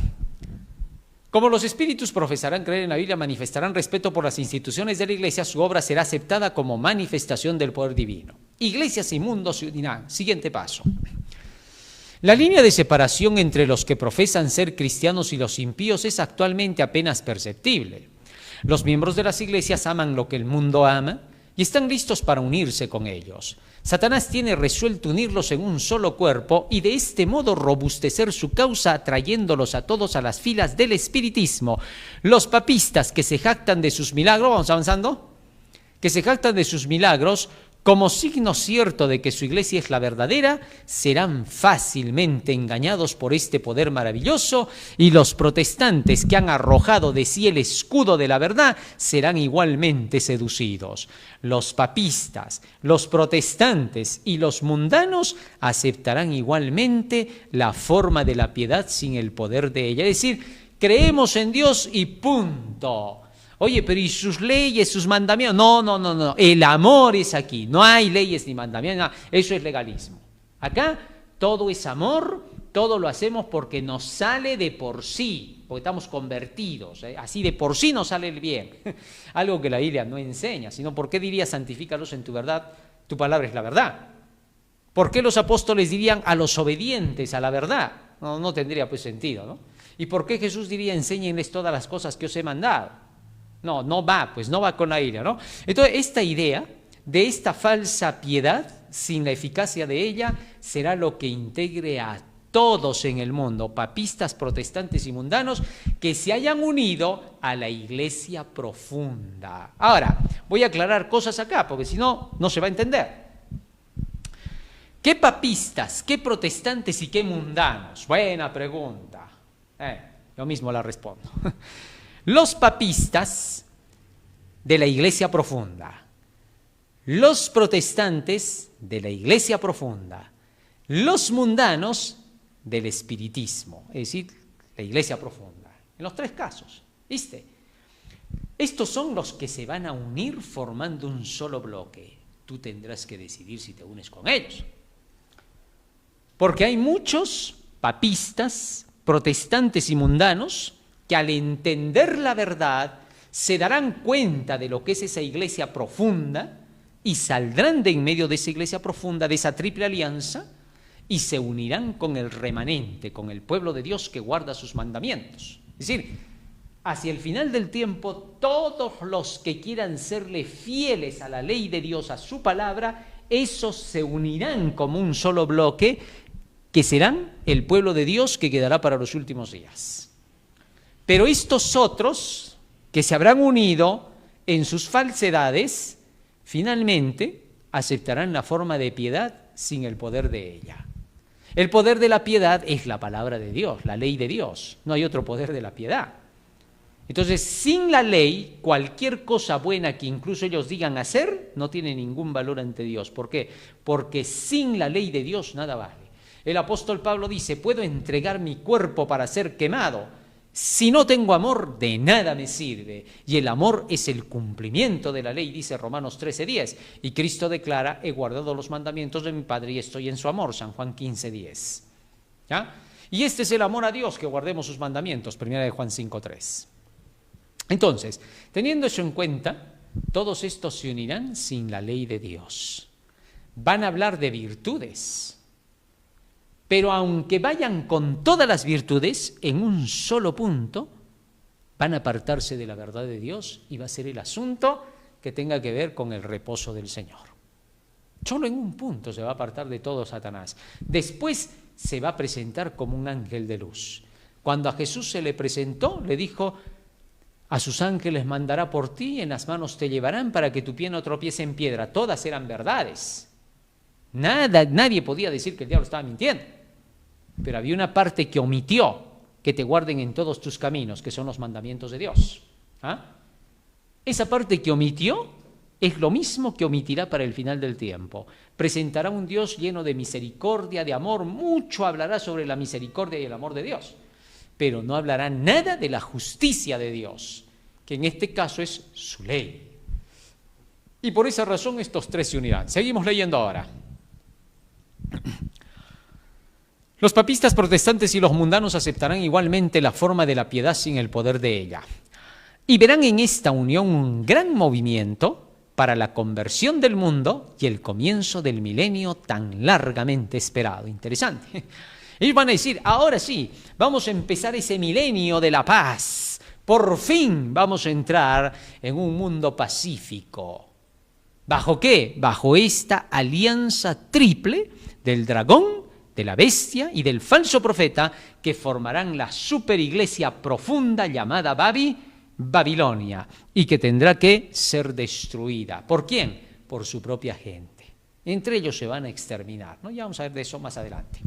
como los espíritus profesarán creer en la Biblia, manifestarán respeto por las instituciones de la Iglesia, su obra será aceptada como manifestación del poder divino. Iglesias y mundos se unirán. Siguiente paso. La línea de separación entre los que profesan ser cristianos y los impíos es actualmente apenas perceptible. Los miembros de las iglesias aman lo que el mundo ama y están listos para unirse con ellos. Satanás tiene resuelto unirlos en un solo cuerpo y de este modo robustecer su causa, atrayéndolos a todos a las filas del espiritismo. Los papistas que se jactan de sus milagros, vamos avanzando, que se jactan de sus milagros como signo cierto de que su iglesia es la verdadera, serán fácilmente engañados por este poder maravilloso, y los protestantes que han arrojado de sí el escudo de la verdad serán igualmente seducidos. Los papistas, los protestantes y los mundanos aceptarán igualmente la forma de la piedad sin el poder de ella. Es decir, creemos en Dios y punto. Oye, pero ¿y sus leyes, sus mandamientos? No. El amor es aquí. No hay leyes ni mandamientos. No. Eso es legalismo. Acá todo es amor, todo lo hacemos porque nos sale de por sí, porque estamos convertidos. Así de por sí nos sale el bien. Algo que la Biblia no enseña, sino ¿por qué diría santifícalos en tu verdad? Tu palabra es la verdad. ¿Por qué los apóstoles dirían a los obedientes a la verdad? No tendría pues sentido, ¿no? ¿Y por qué Jesús diría enséñenles todas las cosas que os he mandado? No va con la Biblia, ¿no? Entonces, esta idea de esta falsa piedad, sin la eficacia de ella, será lo que integre a todos en el mundo, papistas, protestantes y mundanos, que se hayan unido a la iglesia profunda. Ahora, voy a aclarar cosas acá, porque si no, no se va a entender. ¿Qué papistas, qué protestantes y qué mundanos? Buena pregunta. Yo mismo la respondo. Los papistas de la iglesia profunda, los protestantes de la iglesia profunda, los mundanos del espiritismo, es decir, la iglesia profunda. En los tres casos, ¿viste? Estos son los que se van a unir formando un solo bloque. Tú tendrás que decidir si te unes con ellos. Porque hay muchos papistas, protestantes y mundanos que al entender la verdad se darán cuenta de lo que es esa iglesia profunda y saldrán de en medio de esa iglesia profunda, de esa triple alianza, y se unirán con el remanente, con el pueblo de Dios que guarda sus mandamientos. Es decir, hacia el final del tiempo, todos los que quieran serle fieles a la ley de Dios, a su palabra, esos se unirán como un solo bloque, que serán el pueblo de Dios que quedará para los últimos días. Pero estos otros que se habrán unido en sus falsedades, finalmente aceptarán la forma de piedad sin el poder de ella. El poder de la piedad es la palabra de Dios, la ley de Dios. No hay otro poder de la piedad. Entonces, sin la ley, cualquier cosa buena que incluso ellos digan hacer, no tiene ningún valor ante Dios. ¿Por qué? Porque sin la ley de Dios nada vale. El apóstol Pablo dice, puedo entregar mi cuerpo para ser quemado. Si no tengo amor, de nada me sirve. Y el amor es el cumplimiento de la ley, dice Romanos 13:10. Y Cristo declara, he guardado los mandamientos de mi Padre y estoy en su amor, San Juan 15:10. ¿Ya? Y este es el amor a Dios, que guardemos sus mandamientos, 1 de Juan 5:3. Entonces, teniendo eso en cuenta, todos estos se unirán sin la ley de Dios. Van a hablar de virtudes. Pero aunque vayan con todas las virtudes, en un solo punto, van a apartarse de la verdad de Dios y va a ser el asunto que tenga que ver con el reposo del Señor. Solo en un punto se va a apartar de todo Satanás. Después se va a presentar como un ángel de luz. Cuando a Jesús se le presentó, le dijo: a sus ángeles mandará por ti, en las manos te llevarán para que tu pie no tropiece en piedra. Todas eran verdades. Nadie podía decir que el diablo estaba mintiendo. Pero había una parte que omitió: que te guarden en todos tus caminos, que son los mandamientos de Dios. Esa parte que omitió es lo mismo que omitirá para el final del tiempo. Presentará un Dios lleno de misericordia, de amor. Mucho hablará sobre la misericordia y el amor de Dios, pero no hablará nada de la justicia de Dios, que en este caso es su ley. Y por esa razón estos tres se unirán. Seguimos leyendo ahora. Los papistas protestantes y los mundanos aceptarán igualmente la forma de la piedad sin el poder de ella. Y verán en esta unión un gran movimiento para la conversión del mundo y el comienzo del milenio tan largamente esperado. Interesante. Ellos van a decir: ahora sí, vamos a empezar ese milenio de la paz. Por fin vamos a entrar en un mundo pacífico. ¿Bajo qué? Bajo esta alianza triple del dragón, de la bestia y del falso profeta, que formarán la superiglesia profunda llamada Babilonia, y que tendrá que ser destruida. ¿Por quién? Por su propia gente. Entre ellos se van a exterminar, ¿no? Ya vamos a ver de eso más adelante.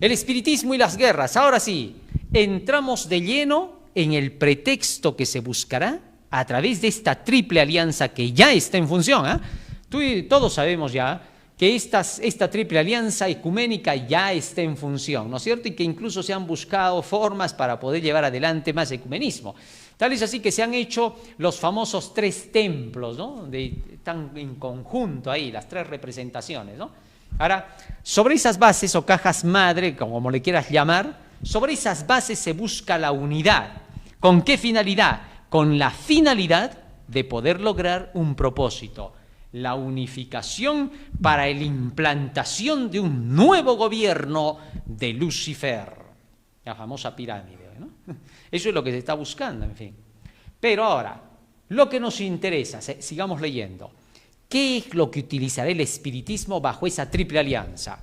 El espiritismo y las guerras. Ahora sí, entramos de lleno en el pretexto que se buscará a través de esta triple alianza que ya está en función. Tú y todos sabemos ya que esta triple alianza ecuménica ya está en función, ¿no es cierto? Y que incluso se han buscado formas para poder llevar adelante más ecumenismo. Tal es así que se han hecho los famosos 3 templos, ¿no? Están en conjunto ahí, las 3 representaciones, ¿no? Ahora, sobre esas bases o cajas madre, como le quieras llamar, sobre esas bases se busca la unidad. ¿Con qué finalidad? Con la finalidad de poder lograr un propósito: la unificación para la implantación de un nuevo gobierno de Lucifer, la famosa pirámide, ¿no? Eso es lo que se está buscando, en fin. Pero ahora, lo que nos interesa, sigamos leyendo. ¿Qué es lo que utilizará el espiritismo bajo esa triple alianza?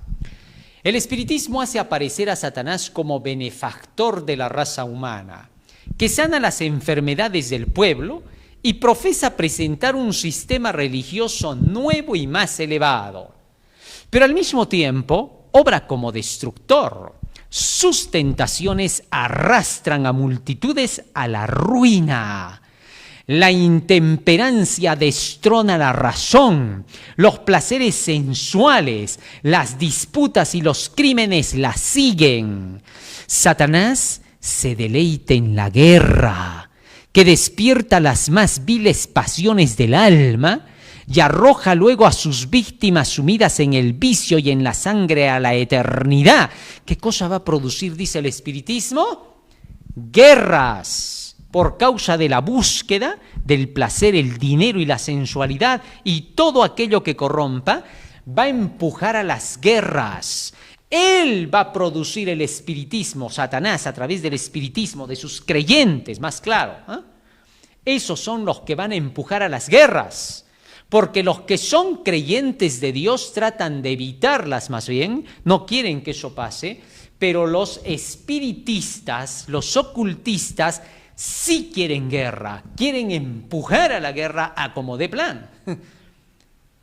El espiritismo hace aparecer a Satanás como benefactor de la raza humana, que sana las enfermedades del pueblo y profesa presentar un sistema religioso nuevo y más elevado. Pero al mismo tiempo obra como destructor. Sus tentaciones arrastran a multitudes a la ruina. La intemperancia destrona la razón, los placeres sensuales, las disputas y los crímenes la siguen. Satanás se deleita en la guerra, que despierta las más viles pasiones del alma y arroja luego a sus víctimas sumidas en el vicio y en la sangre a la eternidad. ¿Qué cosa va a producir, dice el espiritismo? Guerras, por causa de la búsqueda del placer, el dinero y la sensualidad, y todo aquello que corrompa va a empujar a las guerras. Él va a producir el espiritismo, Satanás, a través del espiritismo de sus creyentes, más claro. Esos son los que van a empujar a las guerras, porque los que son creyentes de Dios tratan de evitarlas más bien, no quieren que eso pase, pero los espiritistas, los ocultistas, sí quieren guerra, quieren empujar a la guerra a como dé plan.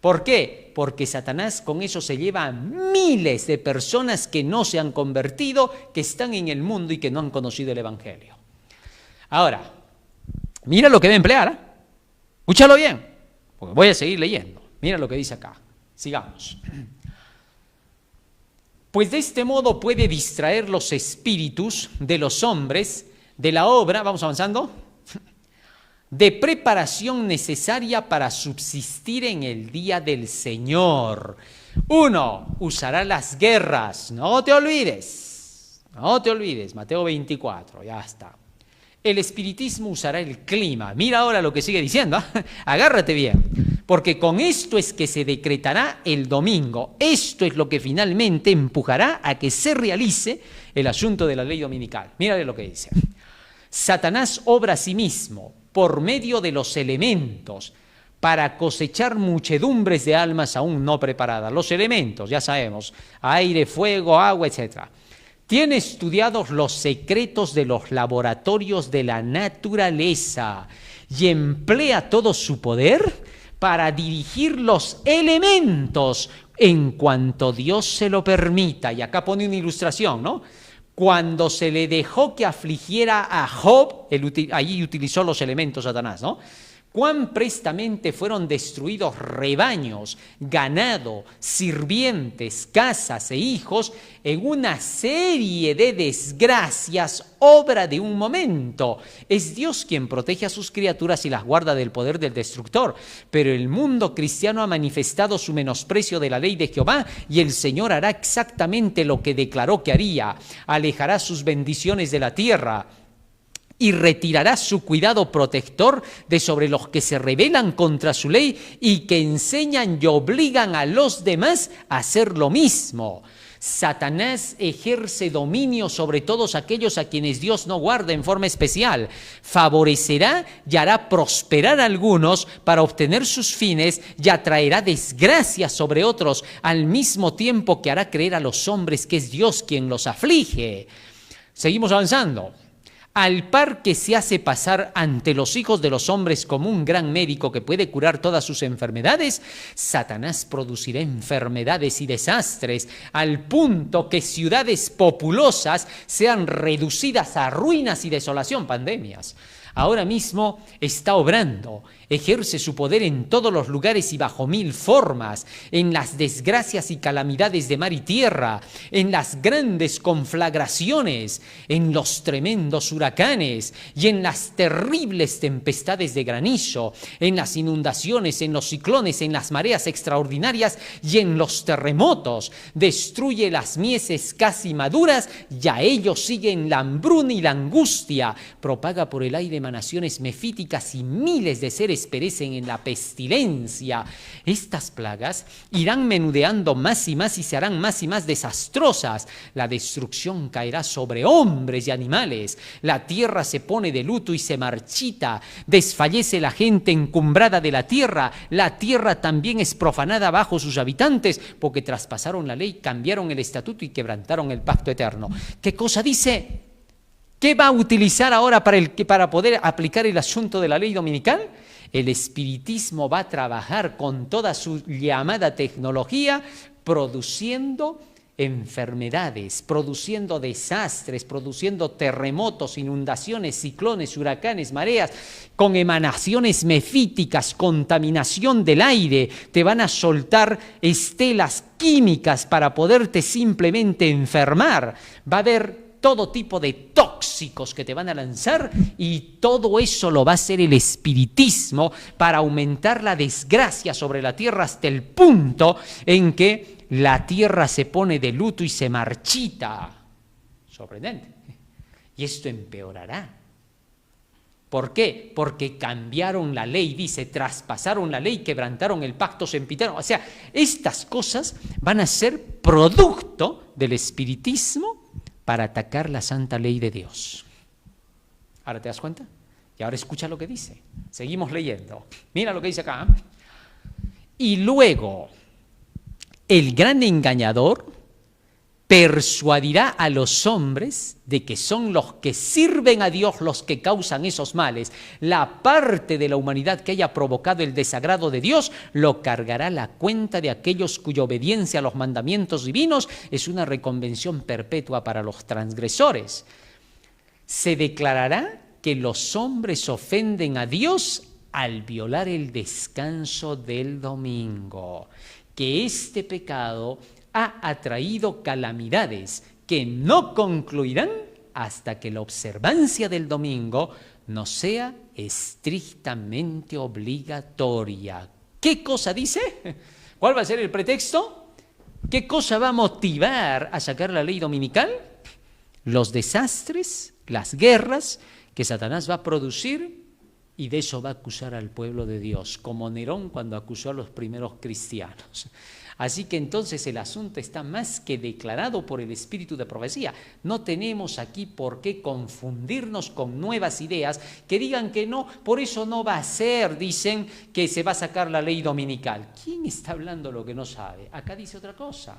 ¿Por qué? Porque Satanás con eso se lleva a miles de personas que no se han convertido, que están en el mundo y que no han conocido el Evangelio. Ahora, mira lo que va a emplear. Escúchalo bien, porque voy a seguir leyendo. Mira lo que dice acá. Sigamos. Pues de este modo puede distraer los espíritus de los hombres de la obra, vamos avanzando, de preparación necesaria para subsistir en el día del Señor. 1. Usará las guerras. No te olvides, Mateo 24, ya está. El espiritismo usará el clima. Mira ahora lo que sigue diciendo, agárrate bien, porque con esto es que se decretará el domingo. Esto es lo que finalmente empujará a que se realice el asunto de la ley dominical. Mírale lo que dice. Satanás obra a sí mismo por medio de los elementos para cosechar muchedumbres de almas aún no preparadas. Los elementos, ya sabemos, aire, fuego, agua, etc. Tiene estudiados los secretos de los laboratorios de la naturaleza y emplea todo su poder para dirigir los elementos en cuanto Dios se lo permita. Y acá pone una ilustración, ¿no? Cuando se le dejó que afligiera a Job, allí utilizó los elementos Satanás, ¿no? Cuán prestamente fueron destruidos rebaños, ganado, sirvientes, casas e hijos en una serie de desgracias, obra de un momento. Es Dios quien protege a sus criaturas y las guarda del poder del destructor. Pero el mundo cristiano ha manifestado su menosprecio de la ley de Jehová y el Señor hará exactamente lo que declaró que haría. Alejará sus bendiciones de la tierra y retirará su cuidado protector de sobre los que se rebelan contra su ley y que enseñan y obligan a los demás a hacer lo mismo. Satanás ejerce dominio sobre todos aquellos a quienes Dios no guarda en forma especial. Favorecerá y hará prosperar a algunos para obtener sus fines y atraerá desgracias sobre otros, al mismo tiempo que hará creer a los hombres que es Dios quien los aflige. Seguimos avanzando. Al par que se hace pasar ante los hijos de los hombres como un gran médico que puede curar todas sus enfermedades, Satanás producirá enfermedades y desastres al punto que ciudades populosas sean reducidas a ruinas y desolación, pandemias. Ahora mismo está obrando, ejerce su poder en todos los lugares y bajo mil formas, en las desgracias y calamidades de mar y tierra, en las grandes conflagraciones, en los tremendos huracanes y en las terribles tempestades de granizo, en las inundaciones, en los ciclones, en las mareas extraordinarias y en los terremotos. Destruye las mieses casi maduras y a ellos siguen la hambruna y la angustia. Propaga por el aire emanaciones mefíticas y miles de seres perecen en la pestilencia. Estas plagas irán menudeando más y se harán más y más desastrosas. La destrucción caerá sobre hombres y animales. La tierra se pone de luto y se marchita. Desfallece la gente encumbrada de la tierra. La tierra también es profanada bajo sus habitantes, porque traspasaron la ley, cambiaron el estatuto y quebrantaron el pacto eterno. ¿Qué cosa dice? ¿Qué va a utilizar ahora para poder aplicar el asunto de la ley dominical? El espiritismo va a trabajar con toda su llamada tecnología, produciendo enfermedades, produciendo desastres, produciendo terremotos, inundaciones, ciclones, huracanes, mareas, con emanaciones mefíticas, contaminación del aire. Te van a soltar estelas químicas para poderte simplemente enfermar. Va a haber todo tipo de tóxicos que te van a lanzar y todo eso lo va a hacer el espiritismo para aumentar la desgracia sobre la tierra hasta el punto en que la tierra se pone de luto y se marchita. Sorprendente. Y esto empeorará. ¿Por qué? Porque cambiaron la ley, dice, traspasaron la ley, quebrantaron el pacto, se empitaron. O sea, estas cosas van a ser producto del espiritismo para atacar la santa ley de Dios. ¿Ahora te das cuenta? Y ahora escucha lo que dice. Seguimos leyendo. Mira lo que dice acá. Y luego, el gran engañador persuadirá a los hombres de que son los que sirven a Dios los que causan esos males. La parte de la humanidad que haya provocado el desagrado de Dios lo cargará la cuenta de aquellos cuya obediencia a los mandamientos divinos es una reconvención perpetua para los transgresores. Se declarará que los hombres ofenden a Dios al violar el descanso del domingo, que este pecado ha atraído calamidades que no concluirán hasta que la observancia del domingo no sea estrictamente obligatoria. ¿Qué cosa dice? ¿Cuál va a ser el pretexto? ¿Qué cosa va a motivar a sacar la ley dominical? Los desastres, las guerras que Satanás va a producir Y de eso va a acusar al pueblo de Dios, como Nerón cuando acusó a los primeros cristianos. Así que entonces el asunto está más que declarado por el espíritu de profecía. No tenemos aquí por qué confundirnos con nuevas ideas que digan que no, por eso no va a ser, dicen que se va a sacar la ley dominical. ¿Quién está hablando lo que no sabe? Acá dice otra cosa.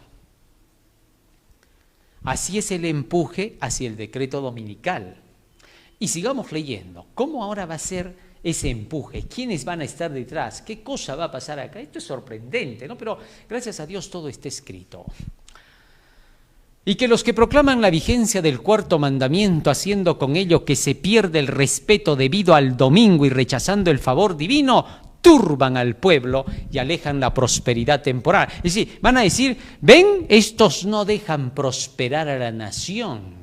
Así es el empuje hacia el decreto dominical. Y sigamos leyendo. ¿Cómo ahora va a ser ese empuje? ¿Quiénes van a estar detrás? ¿Qué cosa va a pasar acá? Esto es sorprendente, ¿no? Pero gracias a Dios todo está escrito. Y que los que proclaman la vigencia del cuarto mandamiento, haciendo con ello que se pierde el respeto debido al domingo y rechazando el favor divino, turban al pueblo y alejan la prosperidad temporal. Es decir, van a decir, ven, estos no dejan prosperar a la nación.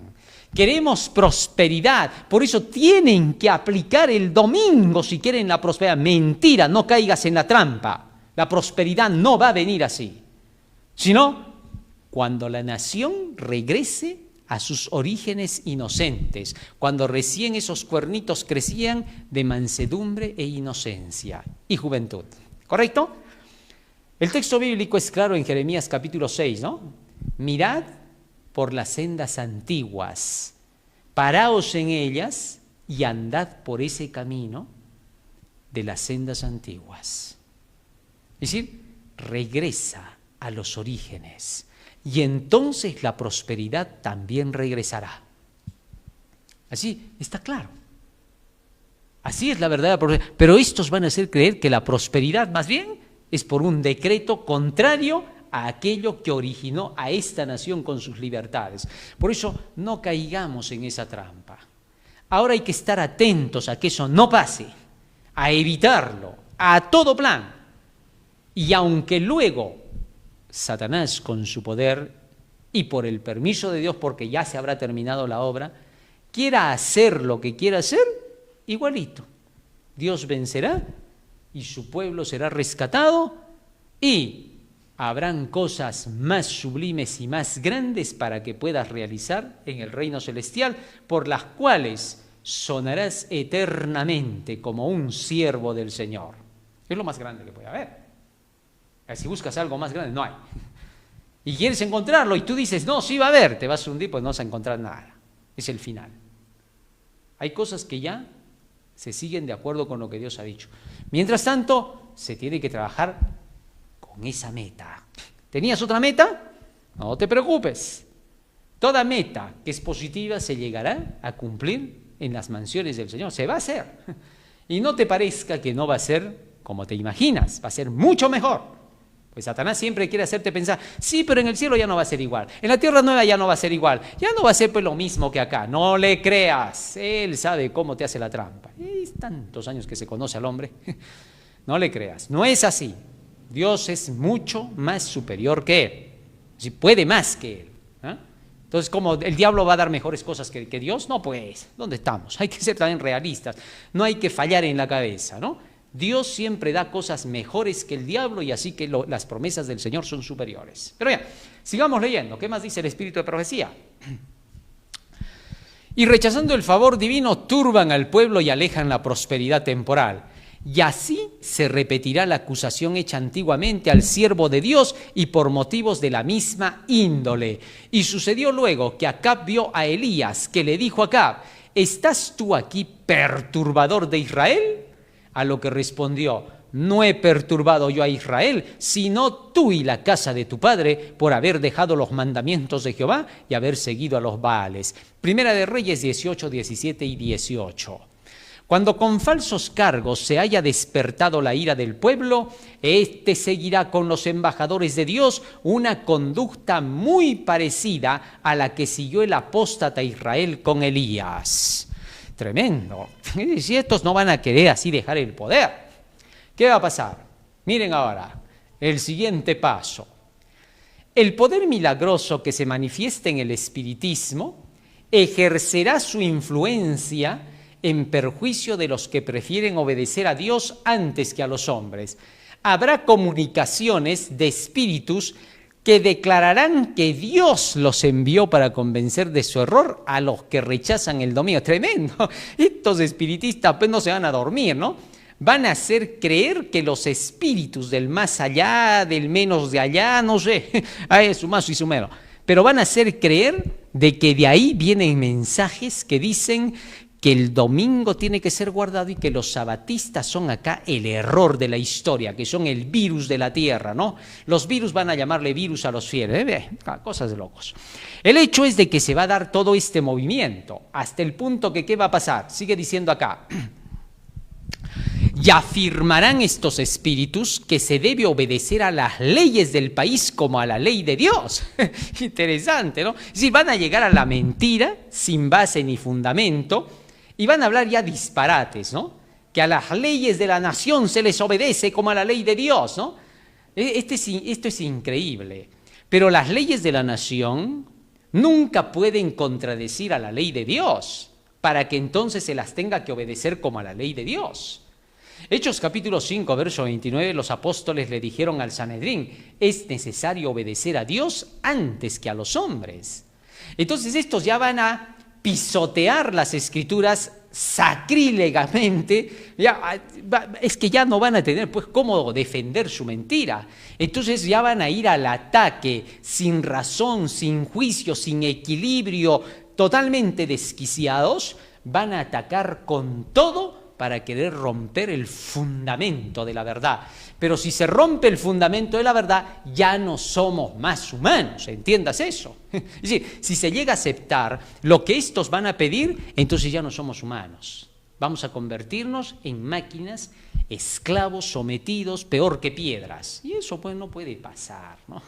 Queremos prosperidad, por eso tienen que aplicar el domingo si quieren la prosperidad. Mentira, no caigas en la trampa. La prosperidad no va a venir así, sino cuando la nación regrese a sus orígenes inocentes, cuando recién esos cuernitos crecían de mansedumbre e inocencia y juventud. ¿Correcto? El texto bíblico es claro en Jeremías capítulo 6, ¿no? Mirad por las sendas antiguas, paraos en ellas y andad por ese camino de las sendas antiguas. Es decir, regresa a los orígenes y entonces la prosperidad también regresará. Así está claro. Así es la verdad, pero estos van a hacer creer que la prosperidad más bien es por un decreto contrario a aquello que originó a esta nación con sus libertades. Por eso no caigamos en esa trampa. Ahora hay que estar atentos a que eso no pase, a evitarlo, a todo plan. Y aunque luego Satanás con su poder y por el permiso de Dios, porque ya se habrá terminado la obra, quiera hacer lo que quiera hacer, igualito. Dios vencerá y su pueblo será rescatado y habrán cosas más sublimes y más grandes para que puedas realizar en el reino celestial, por las cuales sonarás eternamente como un siervo del Señor. Es lo más grande que puede haber. Si buscas algo más grande, no hay. Y quieres encontrarlo y tú dices, no, sí va a haber, te vas a hundir, pues no vas a encontrar nada. Es el final. Hay cosas que ya se siguen de acuerdo con lo que Dios ha dicho. Mientras tanto, se tiene que trabajar con esa meta. ¿Tenías otra meta? No te preocupes. Toda meta que es positiva se llegará a cumplir en las mansiones del Señor. Se va a hacer. Y no te parezca que no va a ser como te imaginas. Va a ser mucho mejor. Pues Satanás siempre quiere hacerte pensar, sí, pero en el cielo ya no va a ser igual. En la tierra nueva ya no va a ser igual. Ya no va a ser pues lo mismo que acá. No le creas. Él sabe cómo te hace la trampa. Es tantos años que se conoce al hombre. No le creas. No es así. Dios es mucho más superior que Él, si puede más que Él. Entonces, ¿cómo el diablo va a dar mejores cosas que Dios? No, pues, ¿dónde estamos? Hay que ser también realistas, no hay que fallar en la cabeza, ¿no? Dios siempre da cosas mejores que el diablo y así que las promesas del Señor son superiores. Pero ya, sigamos leyendo. ¿Qué más dice el espíritu de profecía? Y rechazando el favor divino, turban al pueblo y alejan la prosperidad temporal. Y así se repetirá la acusación hecha antiguamente al siervo de Dios y por motivos de la misma índole. Y sucedió luego que Acab vio a Elías, que le dijo a Acab, ¿estás tú aquí perturbador de Israel? A lo que respondió, no he perturbado yo a Israel, sino tú y la casa de tu padre por haber dejado los mandamientos de Jehová y haber seguido a los Baales. Primera de Reyes 18, 17 y 18. Cuando con falsos cargos se haya despertado la ira del pueblo, éste seguirá con los embajadores de Dios una conducta muy parecida a la que siguió el apóstata Israel con Elías. Tremendo. Si estos no van a querer así dejar el poder, ¿qué va a pasar? Miren ahora el siguiente paso. El poder milagroso que se manifiesta en el espiritismo ejercerá su influencia en perjuicio de los que prefieren obedecer a Dios antes que a los hombres. Habrá comunicaciones de espíritus que declararán que Dios los envió para convencer de su error a los que rechazan el dominio. Tremendo. Estos espiritistas pues no se van a dormir, ¿no? Van a hacer creer que los espíritus del más allá, del menos de allá, no sé, hay su más y su menos, pero van a hacer creer de que de ahí vienen mensajes que dicen que el domingo tiene que ser guardado y que los sabatistas son acá el error de la historia, que son el virus de la tierra, ¿no? Los virus van a llamarle virus a los fieles, cosas de locos. El hecho es de que se va a dar todo este movimiento, hasta el punto que ¿qué va a pasar? Sigue diciendo acá. Y afirmarán estos espíritus que se debe obedecer a las leyes del país como a la ley de Dios. Interesante, ¿no? Es decir, van a llegar a la mentira sin base ni fundamento y van a hablar ya disparates, ¿no? Que a las leyes de la nación se les obedece como a la ley de Dios, ¿no? Esto es increíble. Pero las leyes de la nación nunca pueden contradecir a la ley de Dios para que entonces se las tenga que obedecer como a la ley de Dios. Hechos capítulo 5, verso 29, los apóstoles le dijeron al Sanedrín, es necesario obedecer a Dios antes que a los hombres. Entonces estos ya van a pisotear las escrituras sacrílegamente, es que ya no van a tener pues cómo defender su mentira. Entonces ya van a ir al ataque sin razón, sin juicio, sin equilibrio, totalmente desquiciados, van a atacar con todo para querer romper el fundamento de la verdad. Pero si se rompe el fundamento de la verdad, ya no somos más humanos, ¿entiendas eso? Es decir, si se llega a aceptar lo que estos van a pedir, entonces ya no somos humanos. Vamos a convertirnos en máquinas, esclavos, sometidos, peor que piedras. Y eso pues no puede pasar, ¿no?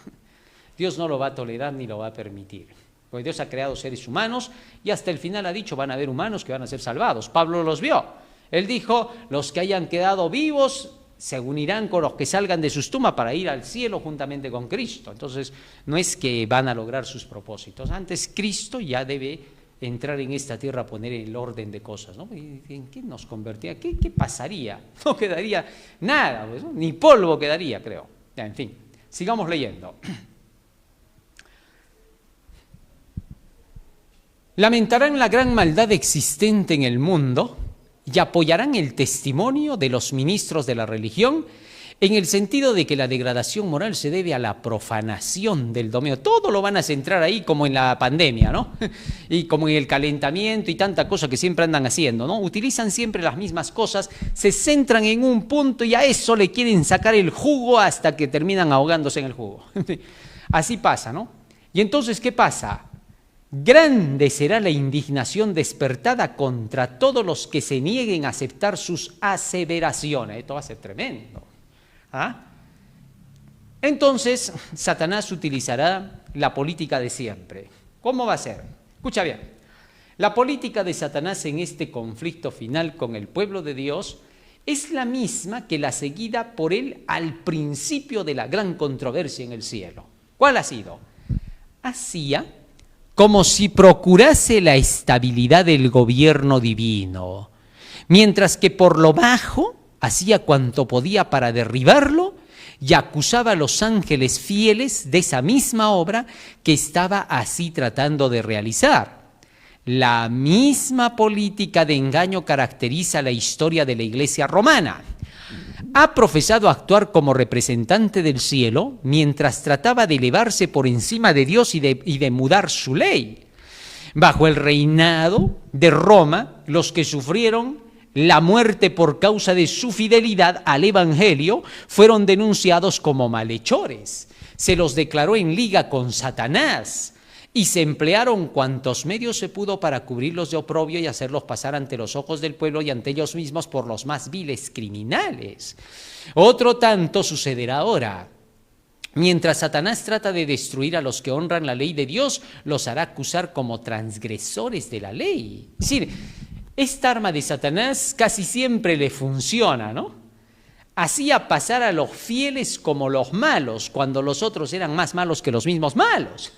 Dios no lo va a tolerar ni lo va a permitir. Porque Dios ha creado seres humanos y hasta el final ha dicho, van a haber humanos que van a ser salvados. Pablo los vio. Él dijo, los que hayan quedado vivos se unirán con los que salgan de sus tumbas para ir al cielo juntamente con Cristo. Entonces, no es que van a lograr sus propósitos. Antes, Cristo ya debe entrar en esta tierra a poner el orden de cosas, ¿no? ¿En qué nos convertiría? ¿Qué pasaría? No quedaría nada, pues, ¿no? Ni polvo quedaría, creo. Ya, en fin, sigamos leyendo. Lamentarán la gran maldad existente en el mundo y apoyarán el testimonio de los ministros de la religión en el sentido de que la degradación moral se debe a la profanación del dominio. Todo lo van a centrar ahí como en la pandemia, ¿no? Y como en el calentamiento y tanta cosa que siempre andan haciendo, ¿no? Utilizan siempre las mismas cosas, se centran en un punto y a eso le quieren sacar el jugo hasta que terminan ahogándose en el jugo. Así pasa, ¿no? Y entonces, ¿qué pasa? Grande será la indignación despertada contra todos los que se nieguen a aceptar sus aseveraciones. Esto va a ser tremendo. ¿Ah? Entonces, Satanás utilizará la política de siempre. ¿Cómo va a ser? Escucha bien. La política de Satanás en este conflicto final con el pueblo de Dios es la misma que la seguida por él al principio de la gran controversia en el cielo. ¿Cuál ha sido? Hacía como si procurase la estabilidad del gobierno divino, mientras que por lo bajo hacía cuanto podía para derribarlo y acusaba a los ángeles fieles de esa misma obra que estaba así tratando de realizar. La misma política de engaño caracteriza la historia de la Iglesia romana. Ha profesado actuar como representante del cielo mientras trataba de elevarse por encima de Dios y de mudar su ley. Bajo el reinado de Roma, los que sufrieron la muerte por causa de su fidelidad al Evangelio fueron denunciados como malhechores. Se los declaró en liga con Satanás y se emplearon cuantos medios se pudo para cubrirlos de oprobio y hacerlos pasar ante los ojos del pueblo y ante ellos mismos por los más viles criminales. Otro tanto sucederá ahora. Mientras Satanás trata de destruir a los que honran la ley de Dios, los hará acusar como transgresores de la ley. Es decir, esta arma de Satanás casi siempre le funciona, ¿no? Hacía pasar a los fieles como los malos, cuando los otros eran más malos que los mismos malos.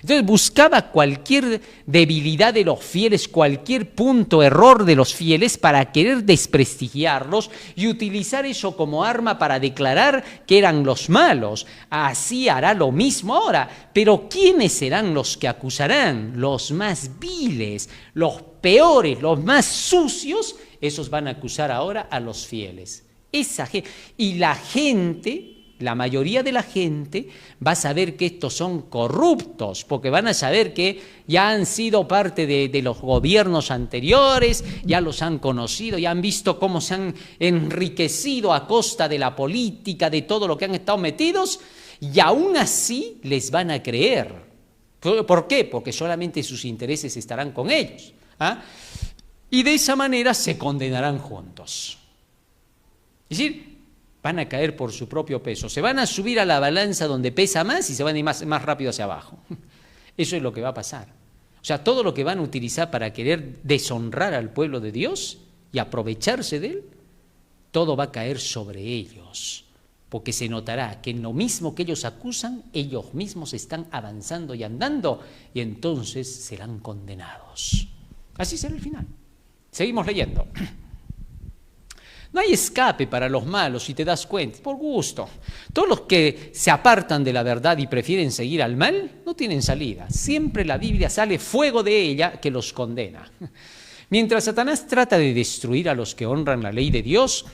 Entonces buscaba cualquier debilidad de los fieles, cualquier punto, error de los fieles para querer desprestigiarlos y utilizar eso como arma para declarar que eran los malos. Así hará lo mismo ahora. Pero ¿quiénes serán los que acusarán? Los más viles, los peores, los más sucios, esos van a acusar ahora a los fieles. Y la gente... La mayoría de la gente va a saber que estos son corruptos, porque van a saber que ya han sido parte de los gobiernos anteriores, ya los han conocido, ya han visto cómo se han enriquecido a costa de la política, de todo lo que han estado metidos, y aún así les van a creer. ¿Por qué? Porque solamente sus intereses estarán con ellos. Y de esa manera se condenarán juntos. Es decir, van a caer por su propio peso, se van a subir a la balanza donde pesa más y se van a ir más rápido hacia abajo. Eso es lo que va a pasar. O sea, todo lo que van a utilizar para querer deshonrar al pueblo de Dios y aprovecharse de él, todo va a caer sobre ellos, porque se notará que en lo mismo que ellos acusan, ellos mismos están avanzando y andando, y entonces serán condenados. Así será el final. Seguimos leyendo. No hay escape para los malos, si te das cuenta, por gusto. Todos los que se apartan de la verdad y prefieren seguir al mal, no tienen salida. Siempre la Biblia sale fuego de ella que los condena. Mientras Satanás trata de destruir a los que honran la ley de Dios,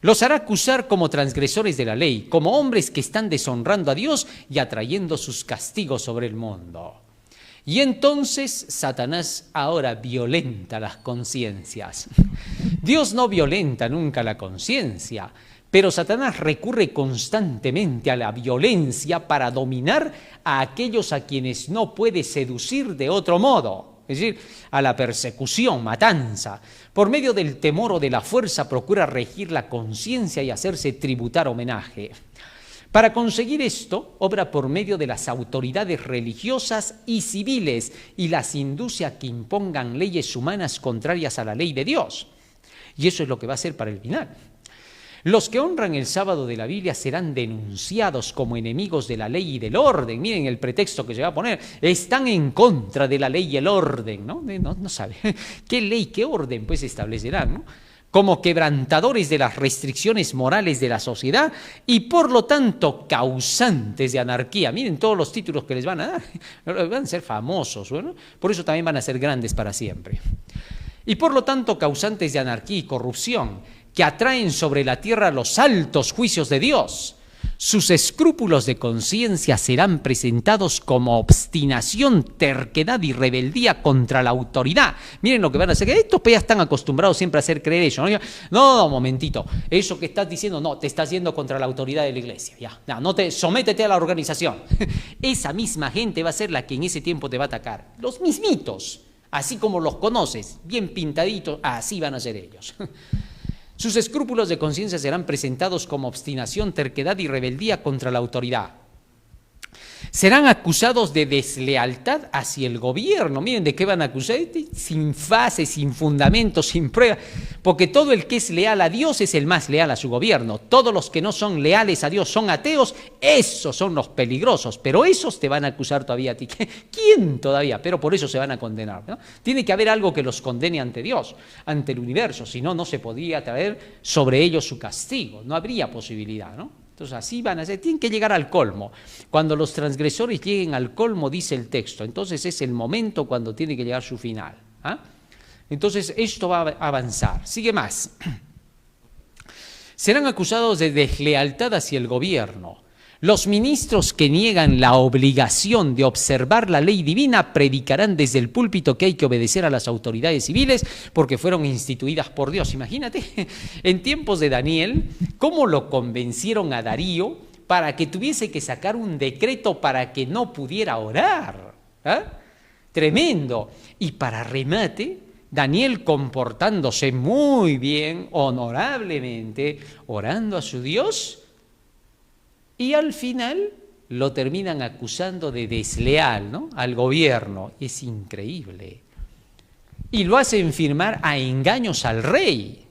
los hará acusar como transgresores de la ley, como hombres que están deshonrando a Dios y atrayendo sus castigos sobre el mundo. Y entonces Satanás ahora violenta las conciencias. Dios no violenta nunca la conciencia, pero Satanás recurre constantemente a la violencia para dominar a aquellos a quienes no puede seducir de otro modo. Es decir, a la persecución, matanza. Por medio del temor o de la fuerza procura regir la conciencia y hacerse tributar homenaje. Para conseguir esto, obra por medio de las autoridades religiosas y civiles y las induce a que impongan leyes humanas contrarias a la ley de Dios. Y eso es lo que va a hacer para el final. Los que honran el sábado de la Biblia serán denunciados como enemigos de la ley y del orden. Miren el pretexto que se va a poner. Están en contra de la ley y el orden. No sabe. ¿Qué ley, qué orden pues establecerán, ¿no? Como quebrantadores de las restricciones morales de la sociedad y por lo tanto causantes de anarquía. Miren todos los títulos que les van a dar, van a ser famosos, ¿no? Por eso también van a ser grandes para siempre. Y por lo tanto causantes de anarquía y corrupción, que atraen sobre la tierra los altos juicios de Dios. Sus escrúpulos de conciencia serán presentados como obstinación, terquedad y rebeldía contra la autoridad. Miren lo que van a hacer, que estos ya están acostumbrados siempre a hacer creer eso. No, momentito, eso que estás diciendo, no, te estás yendo contra la autoridad de la iglesia. Sométete a la organización. Esa misma gente va a ser la que en ese tiempo te va a atacar. Los mismitos, así como los conoces, bien pintaditos, así van a ser ellos. Sus escrúpulos de conciencia serán presentados como obstinación, terquedad y rebeldía contra la autoridad. Serán acusados de deslealtad hacia el gobierno. Miren de qué van a acusar, sin fase, sin fundamento, sin prueba, porque todo el que es leal a Dios es el más leal a su gobierno. Todos los que no son leales a Dios son ateos, esos son los peligrosos, pero esos te van a acusar todavía a ti. ¿Quién todavía? Pero por eso se van a condenar, ¿no? Tiene que haber algo que los condene ante Dios, ante el universo, si no, no se podría traer sobre ellos su castigo, no habría posibilidad, ¿no? Entonces así van a ser, tienen que llegar al colmo. Cuando los transgresores lleguen al colmo, dice el texto, entonces es el momento cuando tiene que llegar su final. Entonces esto va a avanzar. Sigue más. Serán acusados de deslealtad hacia el gobierno. Los ministros que niegan la obligación de observar la ley divina predicarán desde el púlpito que hay que obedecer a las autoridades civiles porque fueron instituidas por Dios. Imagínate, en tiempos de Daniel, cómo lo convencieron a Darío para que tuviese que sacar un decreto para que no pudiera orar. Tremendo. Y para remate, Daniel comportándose muy bien, honorablemente, orando a su Dios. Y al final lo terminan acusando de desleal, ¿no?, al gobierno. Es increíble. Y lo hacen firmar a engaños al rey.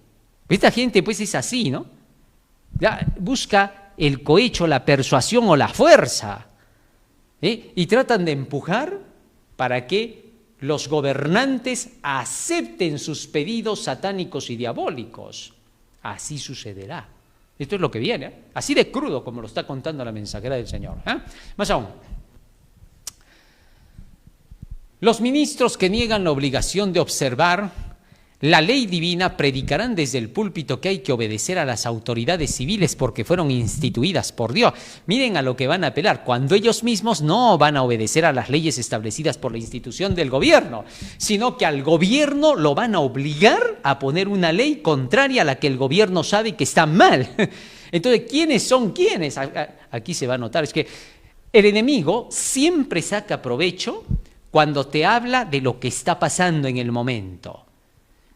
Esta gente pues es así, ¿no? Ya busca el cohecho, la persuasión o la fuerza. Y tratan de empujar para que los gobernantes acepten sus pedidos satánicos y diabólicos. Así sucederá. Esto es lo que viene, así de crudo como lo está contando la mensajera del Señor. Más aún, los ministros que niegan la obligación de observar la ley divina predicarán desde el púlpito que hay que obedecer a las autoridades civiles porque fueron instituidas por Dios. Miren a lo que van a apelar, cuando ellos mismos no van a obedecer a las leyes establecidas por la institución del gobierno, sino que al gobierno lo van a obligar a poner una ley contraria a la que el gobierno sabe que está mal. Entonces, ¿quiénes son quiénes? Aquí se va a notar, es que el enemigo siempre saca provecho cuando te habla de lo que está pasando en el momento.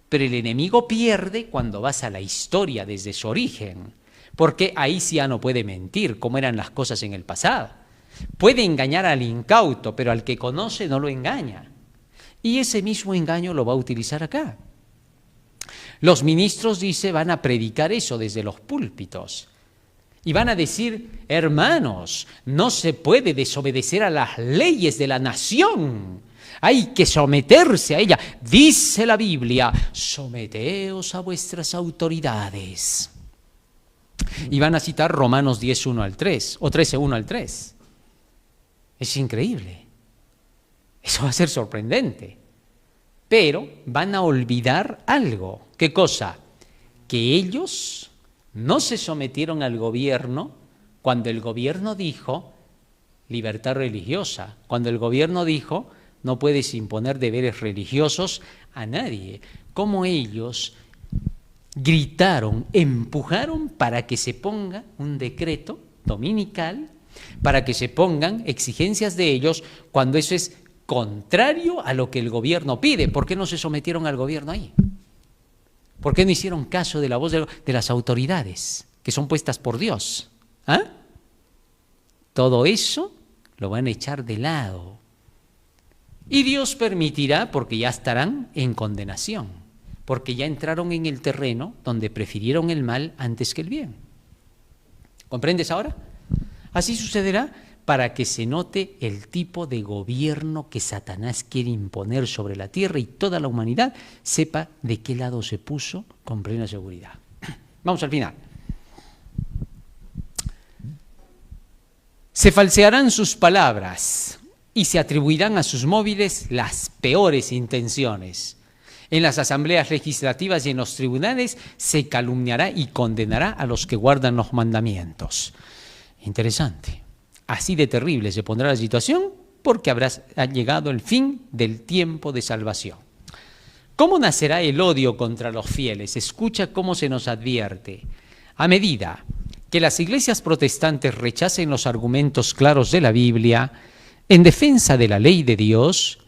Pero el enemigo pierde cuando vas a la historia desde su origen, porque ahí sí ya no puede mentir cómo eran las cosas en el pasado. Puede engañar al incauto, pero al que conoce no lo engaña. Y ese mismo engaño lo va a utilizar acá. Los ministros, dice, van a predicar eso desde los púlpitos. Y van a decir, hermanos, no se puede desobedecer a las leyes de la nación. Hay que someterse a ella. Dice la Biblia, someteos a vuestras autoridades. Y van a citar Romanos 10, 1 al 3, o 13, 1 al 3. Es increíble. Eso va a ser sorprendente. Pero van a olvidar algo. ¿Qué cosa? Que ellos no se sometieron al gobierno cuando el gobierno dijo libertad religiosa, cuando el gobierno dijo no puedes imponer deberes religiosos a nadie. Como ellos gritaron, empujaron para que se ponga un decreto dominical, para que se pongan exigencias de ellos cuando eso es contrario a lo que el gobierno pide. ¿Por qué no se sometieron al gobierno ahí? ¿Por qué no hicieron caso de la voz de las autoridades que son puestas por Dios? Todo eso lo van a echar de lado. Y Dios permitirá, porque ya estarán en condenación, porque ya entraron en el terreno donde prefirieron el mal antes que el bien. ¿Comprendes ahora? Así sucederá para que se note el tipo de gobierno que Satanás quiere imponer sobre la tierra y toda la humanidad sepa de qué lado se puso con plena seguridad. Vamos al final. Se falsearán sus palabras y se atribuirán a sus móviles las peores intenciones. En las asambleas legislativas y en los tribunales se calumniará y condenará a los que guardan los mandamientos. Interesante. Así de terrible se pondrá la situación porque ha llegado el fin del tiempo de salvación. ¿Cómo nacerá el odio contra los fieles? Escucha cómo se nos advierte. A medida que las iglesias protestantes rechacen los argumentos claros de la Biblia en defensa de la ley de Dios,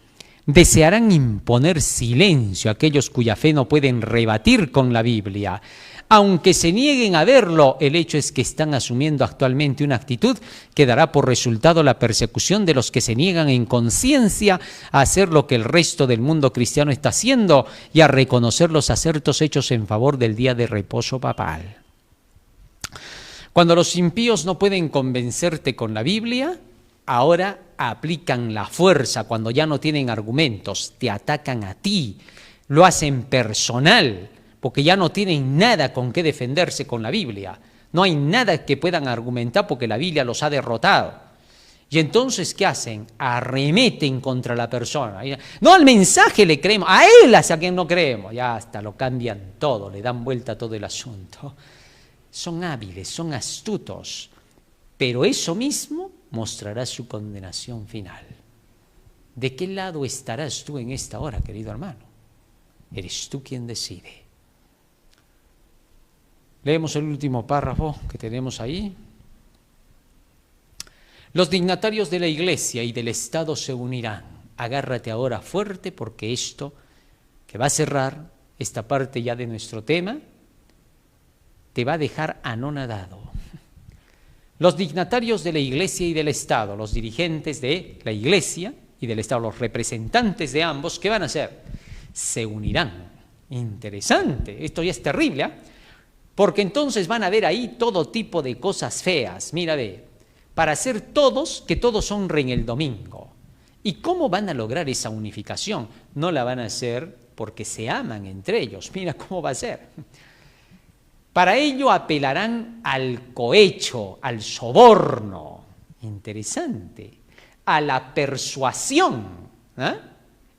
desearán imponer silencio a aquellos cuya fe no pueden rebatir con la Biblia. Aunque se nieguen a verlo, el hecho es que están asumiendo actualmente una actitud que dará por resultado la persecución de los que se niegan en conciencia a hacer lo que el resto del mundo cristiano está haciendo y a reconocer los acertos hechos en favor del día de reposo papal. Cuando los impíos no pueden convencerte con la Biblia, ahora aplican la fuerza cuando ya no tienen argumentos, te atacan a ti, lo hacen personal, porque ya no tienen nada con qué defenderse con la Biblia. No hay nada que puedan argumentar porque la Biblia los ha derrotado. Y entonces, ¿qué hacen? Arremeten contra la persona. No al mensaje le creemos, a él hacia quien no creemos. Ya hasta lo cambian todo, le dan vuelta a todo el asunto. Son hábiles, son astutos, pero eso mismo mostrará su condenación final. ¿De qué lado estarás tú en esta hora, querido hermano? Eres tú quien decide. Leemos el último párrafo que tenemos ahí. Los dignatarios de la Iglesia y del Estado se unirán. Agárrate ahora fuerte porque esto que va a cerrar esta parte ya de nuestro tema te va a dejar anonadado. Los dignatarios de la Iglesia y del Estado, los dirigentes de la Iglesia y del Estado, los representantes de ambos, ¿qué van a hacer? Se unirán. Interesante, esto ya es terrible, porque entonces van a ver ahí todo tipo de cosas feas. Mira, para hacer todos, que todos honren el domingo. ¿Y cómo van a lograr esa unificación? No la van a hacer porque se aman entre ellos. Mira cómo va a ser. Para ello apelarán al cohecho, al soborno. Interesante. A la persuasión.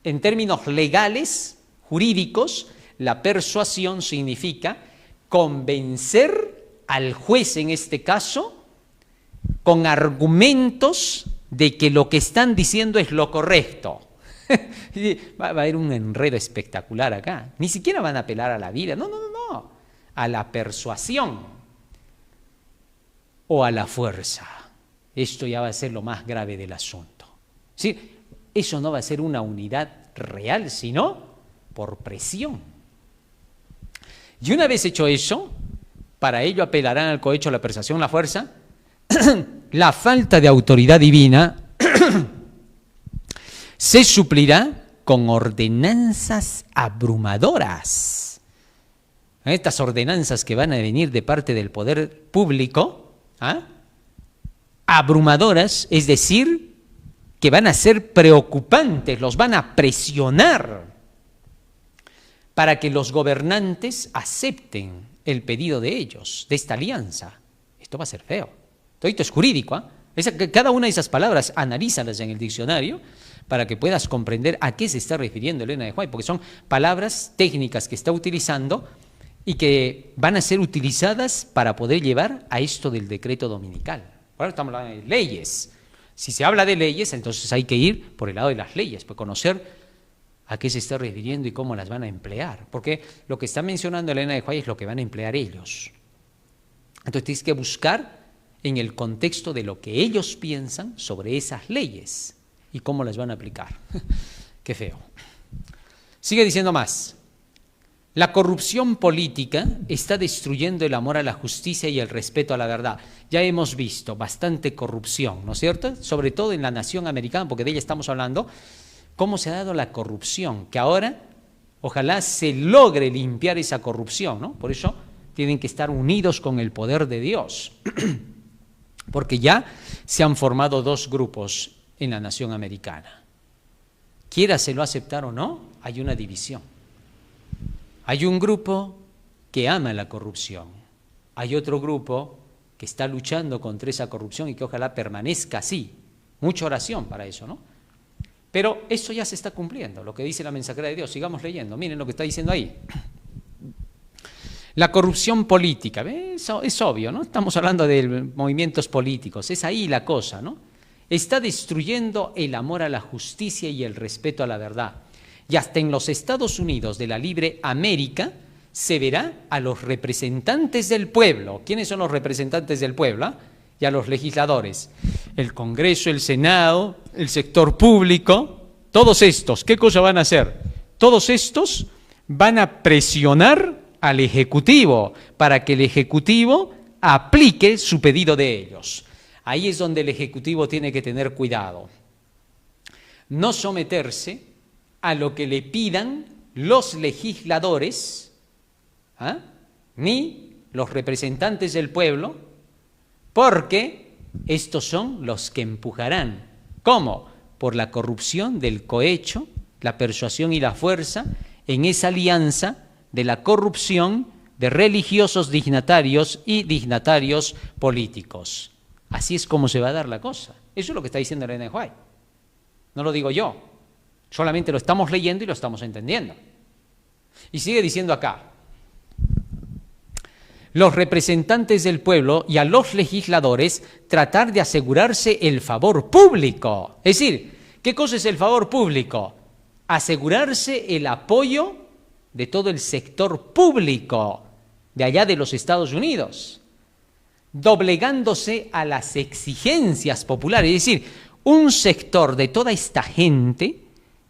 En términos legales, jurídicos, la persuasión significa convencer al juez, en este caso, con argumentos de que lo que están diciendo es lo correcto. Va a haber un enredo espectacular acá. Ni siquiera van a apelar a la vida, no, a la persuasión o a la fuerza. Esto ya va a ser lo más grave del asunto. ¿Sí? Eso no va a ser una unidad real, sino por presión. Y una vez hecho eso, para ello apelarán al cohecho, la persuasión, la fuerza. La falta de autoridad divina se suplirá con ordenanzas abrumadoras. Estas ordenanzas que van a venir de parte del poder público, abrumadoras, es decir, que van a ser preocupantes, los van a presionar para que los gobernantes acepten el pedido de ellos, de esta alianza. Esto va a ser feo. Todo esto es jurídico. Cada una de esas palabras, analízalas en el diccionario para que puedas comprender a qué se está refiriendo Elena de White, porque son palabras técnicas que está utilizando y que van a ser utilizadas para poder llevar a esto del decreto dominical. Ahora estamos hablando de leyes. Si se habla de leyes, entonces hay que ir por el lado de las leyes, para conocer a qué se está refiriendo y cómo las van a emplear. Porque lo que está mencionando Elena de White es lo que van a emplear ellos. Entonces tienes que buscar en el contexto de lo que ellos piensan sobre esas leyes y cómo las van a aplicar. Qué feo. Sigue diciendo más. La corrupción política está destruyendo el amor a la justicia y el respeto a la verdad. Ya hemos visto bastante corrupción, ¿no es cierto? Sobre todo en la nación americana, porque de ella estamos hablando, cómo se ha dado la corrupción, que ahora ojalá se logre limpiar esa corrupción, ¿no? Por eso tienen que estar unidos con el poder de Dios, porque ya se han formado dos grupos en la nación americana. Quiéraselo aceptar o no, hay una división. Hay un grupo que ama la corrupción, hay otro grupo que está luchando contra esa corrupción y que ojalá permanezca así. Mucha oración para eso, ¿no? Pero eso ya se está cumpliendo, lo que dice la mensajera de Dios. Sigamos leyendo, miren lo que está diciendo ahí. La corrupción política, eso es obvio, ¿no? Estamos hablando de movimientos políticos, es ahí la cosa, ¿no? Está destruyendo el amor a la justicia y el respeto a la verdad. Y hasta en los Estados Unidos de la libre América se verá a los representantes del pueblo. ¿Quiénes son los representantes del pueblo? Y a los legisladores. El Congreso, el Senado, el sector público, todos estos, ¿qué cosa van a hacer? Todos estos van a presionar al Ejecutivo para que el Ejecutivo aplique su pedido de ellos. Ahí es donde el Ejecutivo tiene que tener cuidado. No someterse a lo que le pidan los legisladores, ni los representantes del pueblo, porque estos son los que empujarán. ¿Cómo? Por la corrupción del cohecho, la persuasión y la fuerza, en esa alianza de la corrupción de religiosos dignatarios y dignatarios políticos. Así es como se va a dar la cosa. Eso es lo que está diciendo Elena de White. No lo digo yo. Solamente lo estamos leyendo y lo estamos entendiendo. Y sigue diciendo acá, los representantes del pueblo y a los legisladores tratar de asegurarse el favor público. Es decir, ¿qué cosa es el favor público? Asegurarse el apoyo de todo el sector público de allá de los Estados Unidos, doblegándose a las exigencias populares. Es decir, un sector de toda esta gente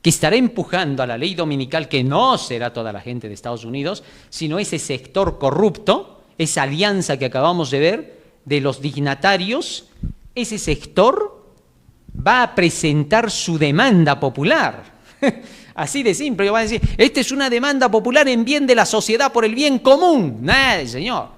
que estará empujando a la ley dominical, que no será toda la gente de Estados Unidos, sino ese sector corrupto, esa alianza que acabamos de ver de los dignatarios, ese sector va a presentar su demanda popular. Así de simple, va a decir, esta es una demanda popular en bien de la sociedad, por el bien común. Nada, señor.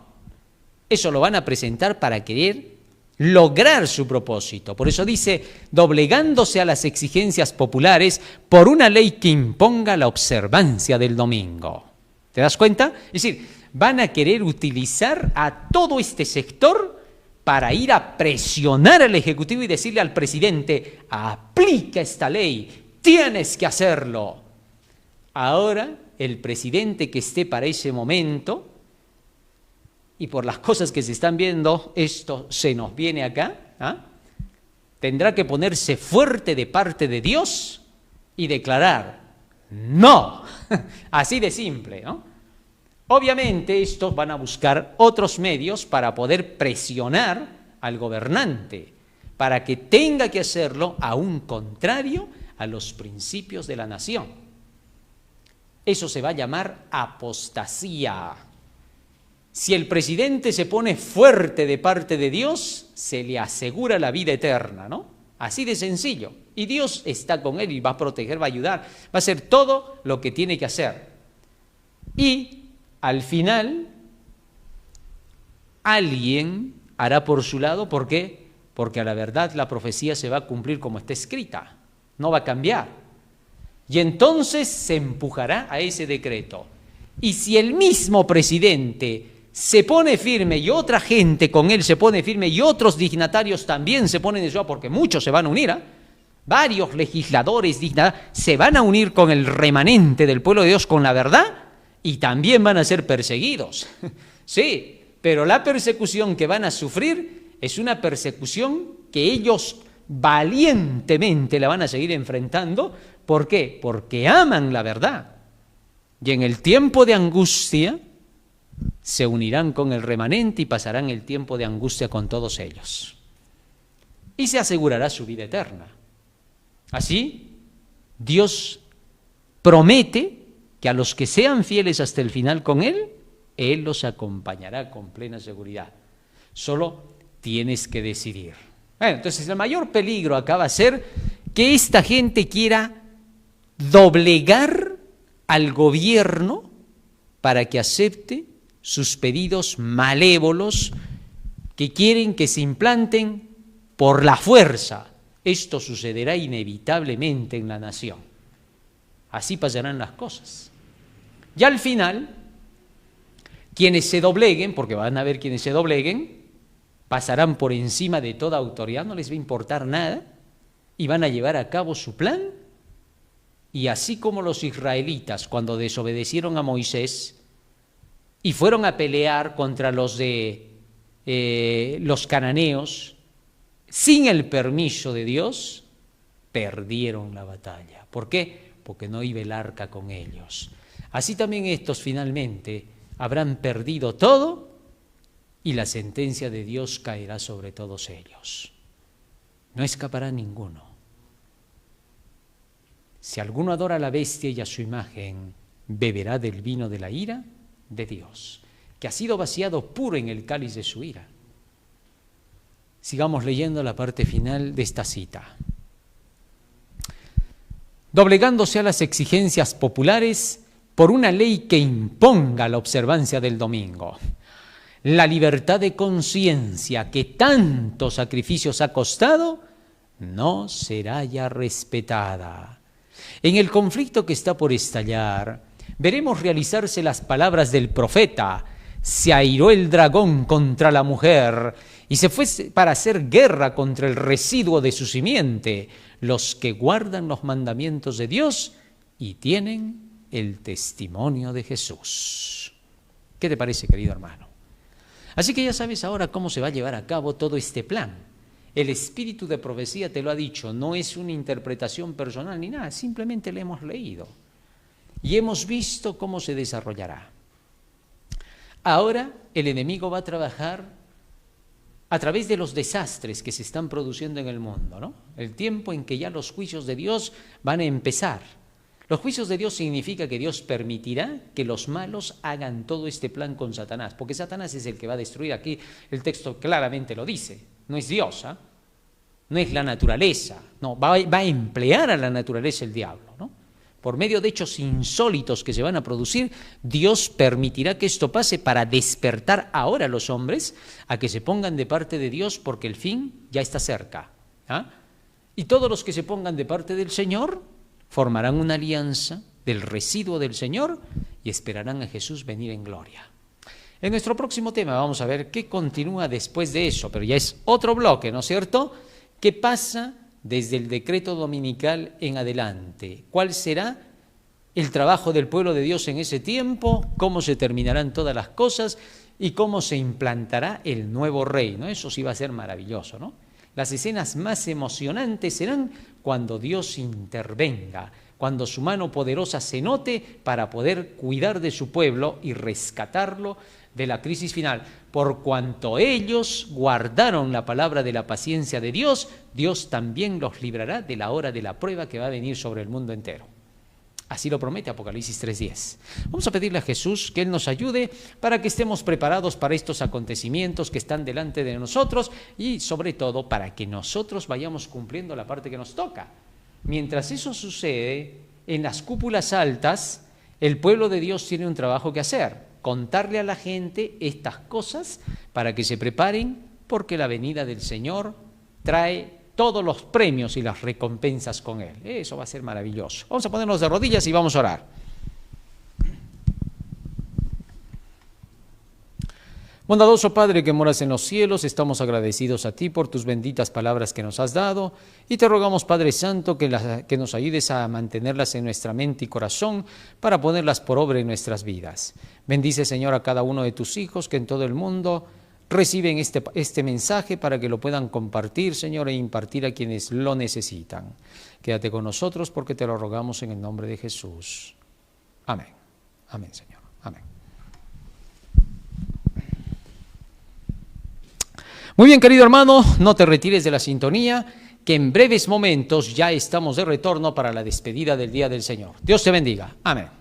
Eso lo van a presentar para querer lograr su propósito. Por eso dice, doblegándose a las exigencias populares por una ley que imponga la observancia del domingo. ¿Te das cuenta? Es decir, van a querer utilizar a todo este sector para ir a presionar al Ejecutivo y decirle al presidente, aplica esta ley, tienes que hacerlo. Ahora, el presidente que esté para ese momento, y por las cosas que se están viendo, esto se nos viene acá, tendrá que ponerse fuerte de parte de Dios y declarar, no, así de simple, ¿no? Obviamente estos van a buscar otros medios para poder presionar al gobernante, para que tenga que hacerlo aún contrario a los principios de la nación. Eso se va a llamar apostasía. Si el presidente se pone fuerte de parte de Dios, se le asegura la vida eterna, ¿no? Así de sencillo. Y Dios está con él y va a proteger, va a ayudar, va a hacer todo lo que tiene que hacer. Y al final, alguien hará por su lado, ¿por qué? Porque a la verdad la profecía se va a cumplir como está escrita, no va a cambiar. Y entonces se empujará a ese decreto. Y si el mismo presidente se pone firme y otra gente con él se pone firme y otros dignatarios también se ponen de su lado, porque muchos se van a unir, varios legisladores se van a unir con el remanente del pueblo de Dios con la verdad y también van a ser perseguidos. Sí, pero la persecución que van a sufrir es una persecución que ellos valientemente la van a seguir enfrentando. ¿Por qué? Porque aman la verdad. Y en el tiempo de angustia se unirán con el remanente y pasarán el tiempo de angustia con todos ellos. Y se asegurará su vida eterna. Así, Dios promete que a los que sean fieles hasta el final con Él, Él los acompañará con plena seguridad. Solo tienes que decidir. Bueno, entonces el mayor peligro acá va a ser que esta gente quiera doblegar al gobierno para que acepte sus pedidos malévolos que quieren que se implanten por la fuerza. Esto sucederá inevitablemente en la nación. Así pasarán las cosas. Y al final, quienes se dobleguen, porque van a haber quienes se dobleguen, pasarán por encima de toda autoridad, no les va a importar nada, y van a llevar a cabo su plan. Y así como los israelitas, cuando desobedecieron a Moisés y fueron a pelear contra los cananeos, sin el permiso de Dios, perdieron la batalla. ¿Por qué? Porque no iba el arca con ellos. Así también estos finalmente habrán perdido todo y la sentencia de Dios caerá sobre todos ellos. No escapará ninguno. Si alguno adora a la bestia y a su imagen, beberá del vino de la ira de Dios, que ha sido vaciado puro en el cáliz de su ira. Sigamos leyendo la parte final de esta cita. Doblegándose a las exigencias populares por una ley que imponga la observancia del domingo. La libertad de conciencia que tantos sacrificios ha costado no será ya respetada. En el conflicto que está por estallar, veremos realizarse las palabras del profeta: se airó el dragón contra la mujer y se fue para hacer guerra contra el residuo de su simiente, los que guardan los mandamientos de Dios y tienen el testimonio de Jesús. ¿Qué te parece, querido hermano? Así que ya sabes ahora cómo se va a llevar a cabo todo este plan. El espíritu de profecía te lo ha dicho, no es una interpretación personal ni nada, simplemente le hemos leído y hemos visto cómo se desarrollará. Ahora el enemigo va a trabajar a través de los desastres que se están produciendo en el mundo, ¿no? El tiempo en que ya los juicios de Dios van a empezar. Los juicios de Dios significa que Dios permitirá que los malos hagan todo este plan con Satanás, porque Satanás es el que va a destruir. Aquí el texto claramente lo dice, no es Dios, no es la naturaleza, no, va a emplear a la naturaleza el diablo, ¿no? por medio de hechos insólitos que se van a producir, Dios permitirá que esto pase para despertar ahora a los hombres a que se pongan de parte de Dios, porque el fin ya está cerca. Y todos los que se pongan de parte del Señor formarán una alianza del residuo del Señor y esperarán a Jesús venir en gloria. En nuestro próximo tema vamos a ver qué continúa después de eso, pero ya es otro bloque, ¿no es cierto? ¿Qué pasa desde el decreto dominical en adelante? ¿Cuál será el trabajo del pueblo de Dios en ese tiempo? ¿Cómo se terminarán todas las cosas? ¿Y cómo se implantará el nuevo reino? Eso sí va a ser maravilloso, ¿no? Las escenas más emocionantes serán cuando Dios intervenga, cuando su mano poderosa se note para poder cuidar de su pueblo y rescatarlo de la crisis final. Por cuanto ellos guardaron la palabra de la paciencia de Dios, Dios también los librará de la hora de la prueba que va a venir sobre el mundo entero. Así lo promete Apocalipsis 3:10. Vamos a pedirle a Jesús que Él nos ayude para que estemos preparados para estos acontecimientos que están delante de nosotros y sobre todo para que nosotros vayamos cumpliendo la parte que nos toca. Mientras eso sucede, en las cúpulas altas, el pueblo de Dios tiene un trabajo que hacer, contarle a la gente estas cosas para que se preparen, porque la venida del Señor trae todos los premios y las recompensas con Él. Eso va a ser maravilloso. Vamos a ponernos de rodillas y vamos a orar. Bondadoso Padre que moras en los cielos, estamos agradecidos a ti por tus benditas palabras que nos has dado y te rogamos, Padre Santo, que nos ayudes a mantenerlas en nuestra mente y corazón para ponerlas por obra en nuestras vidas. Bendice, Señor, a cada uno de tus hijos que en todo el mundo reciben este mensaje para que lo puedan compartir, Señor, e impartir a quienes lo necesitan. Quédate con nosotros porque te lo rogamos en el nombre de Jesús. Amén. Amén, Señor. Amén. Muy bien, querido hermano, no te retires de la sintonía, que en breves momentos ya estamos de retorno para la despedida del Día del Señor. Dios te bendiga. Amén.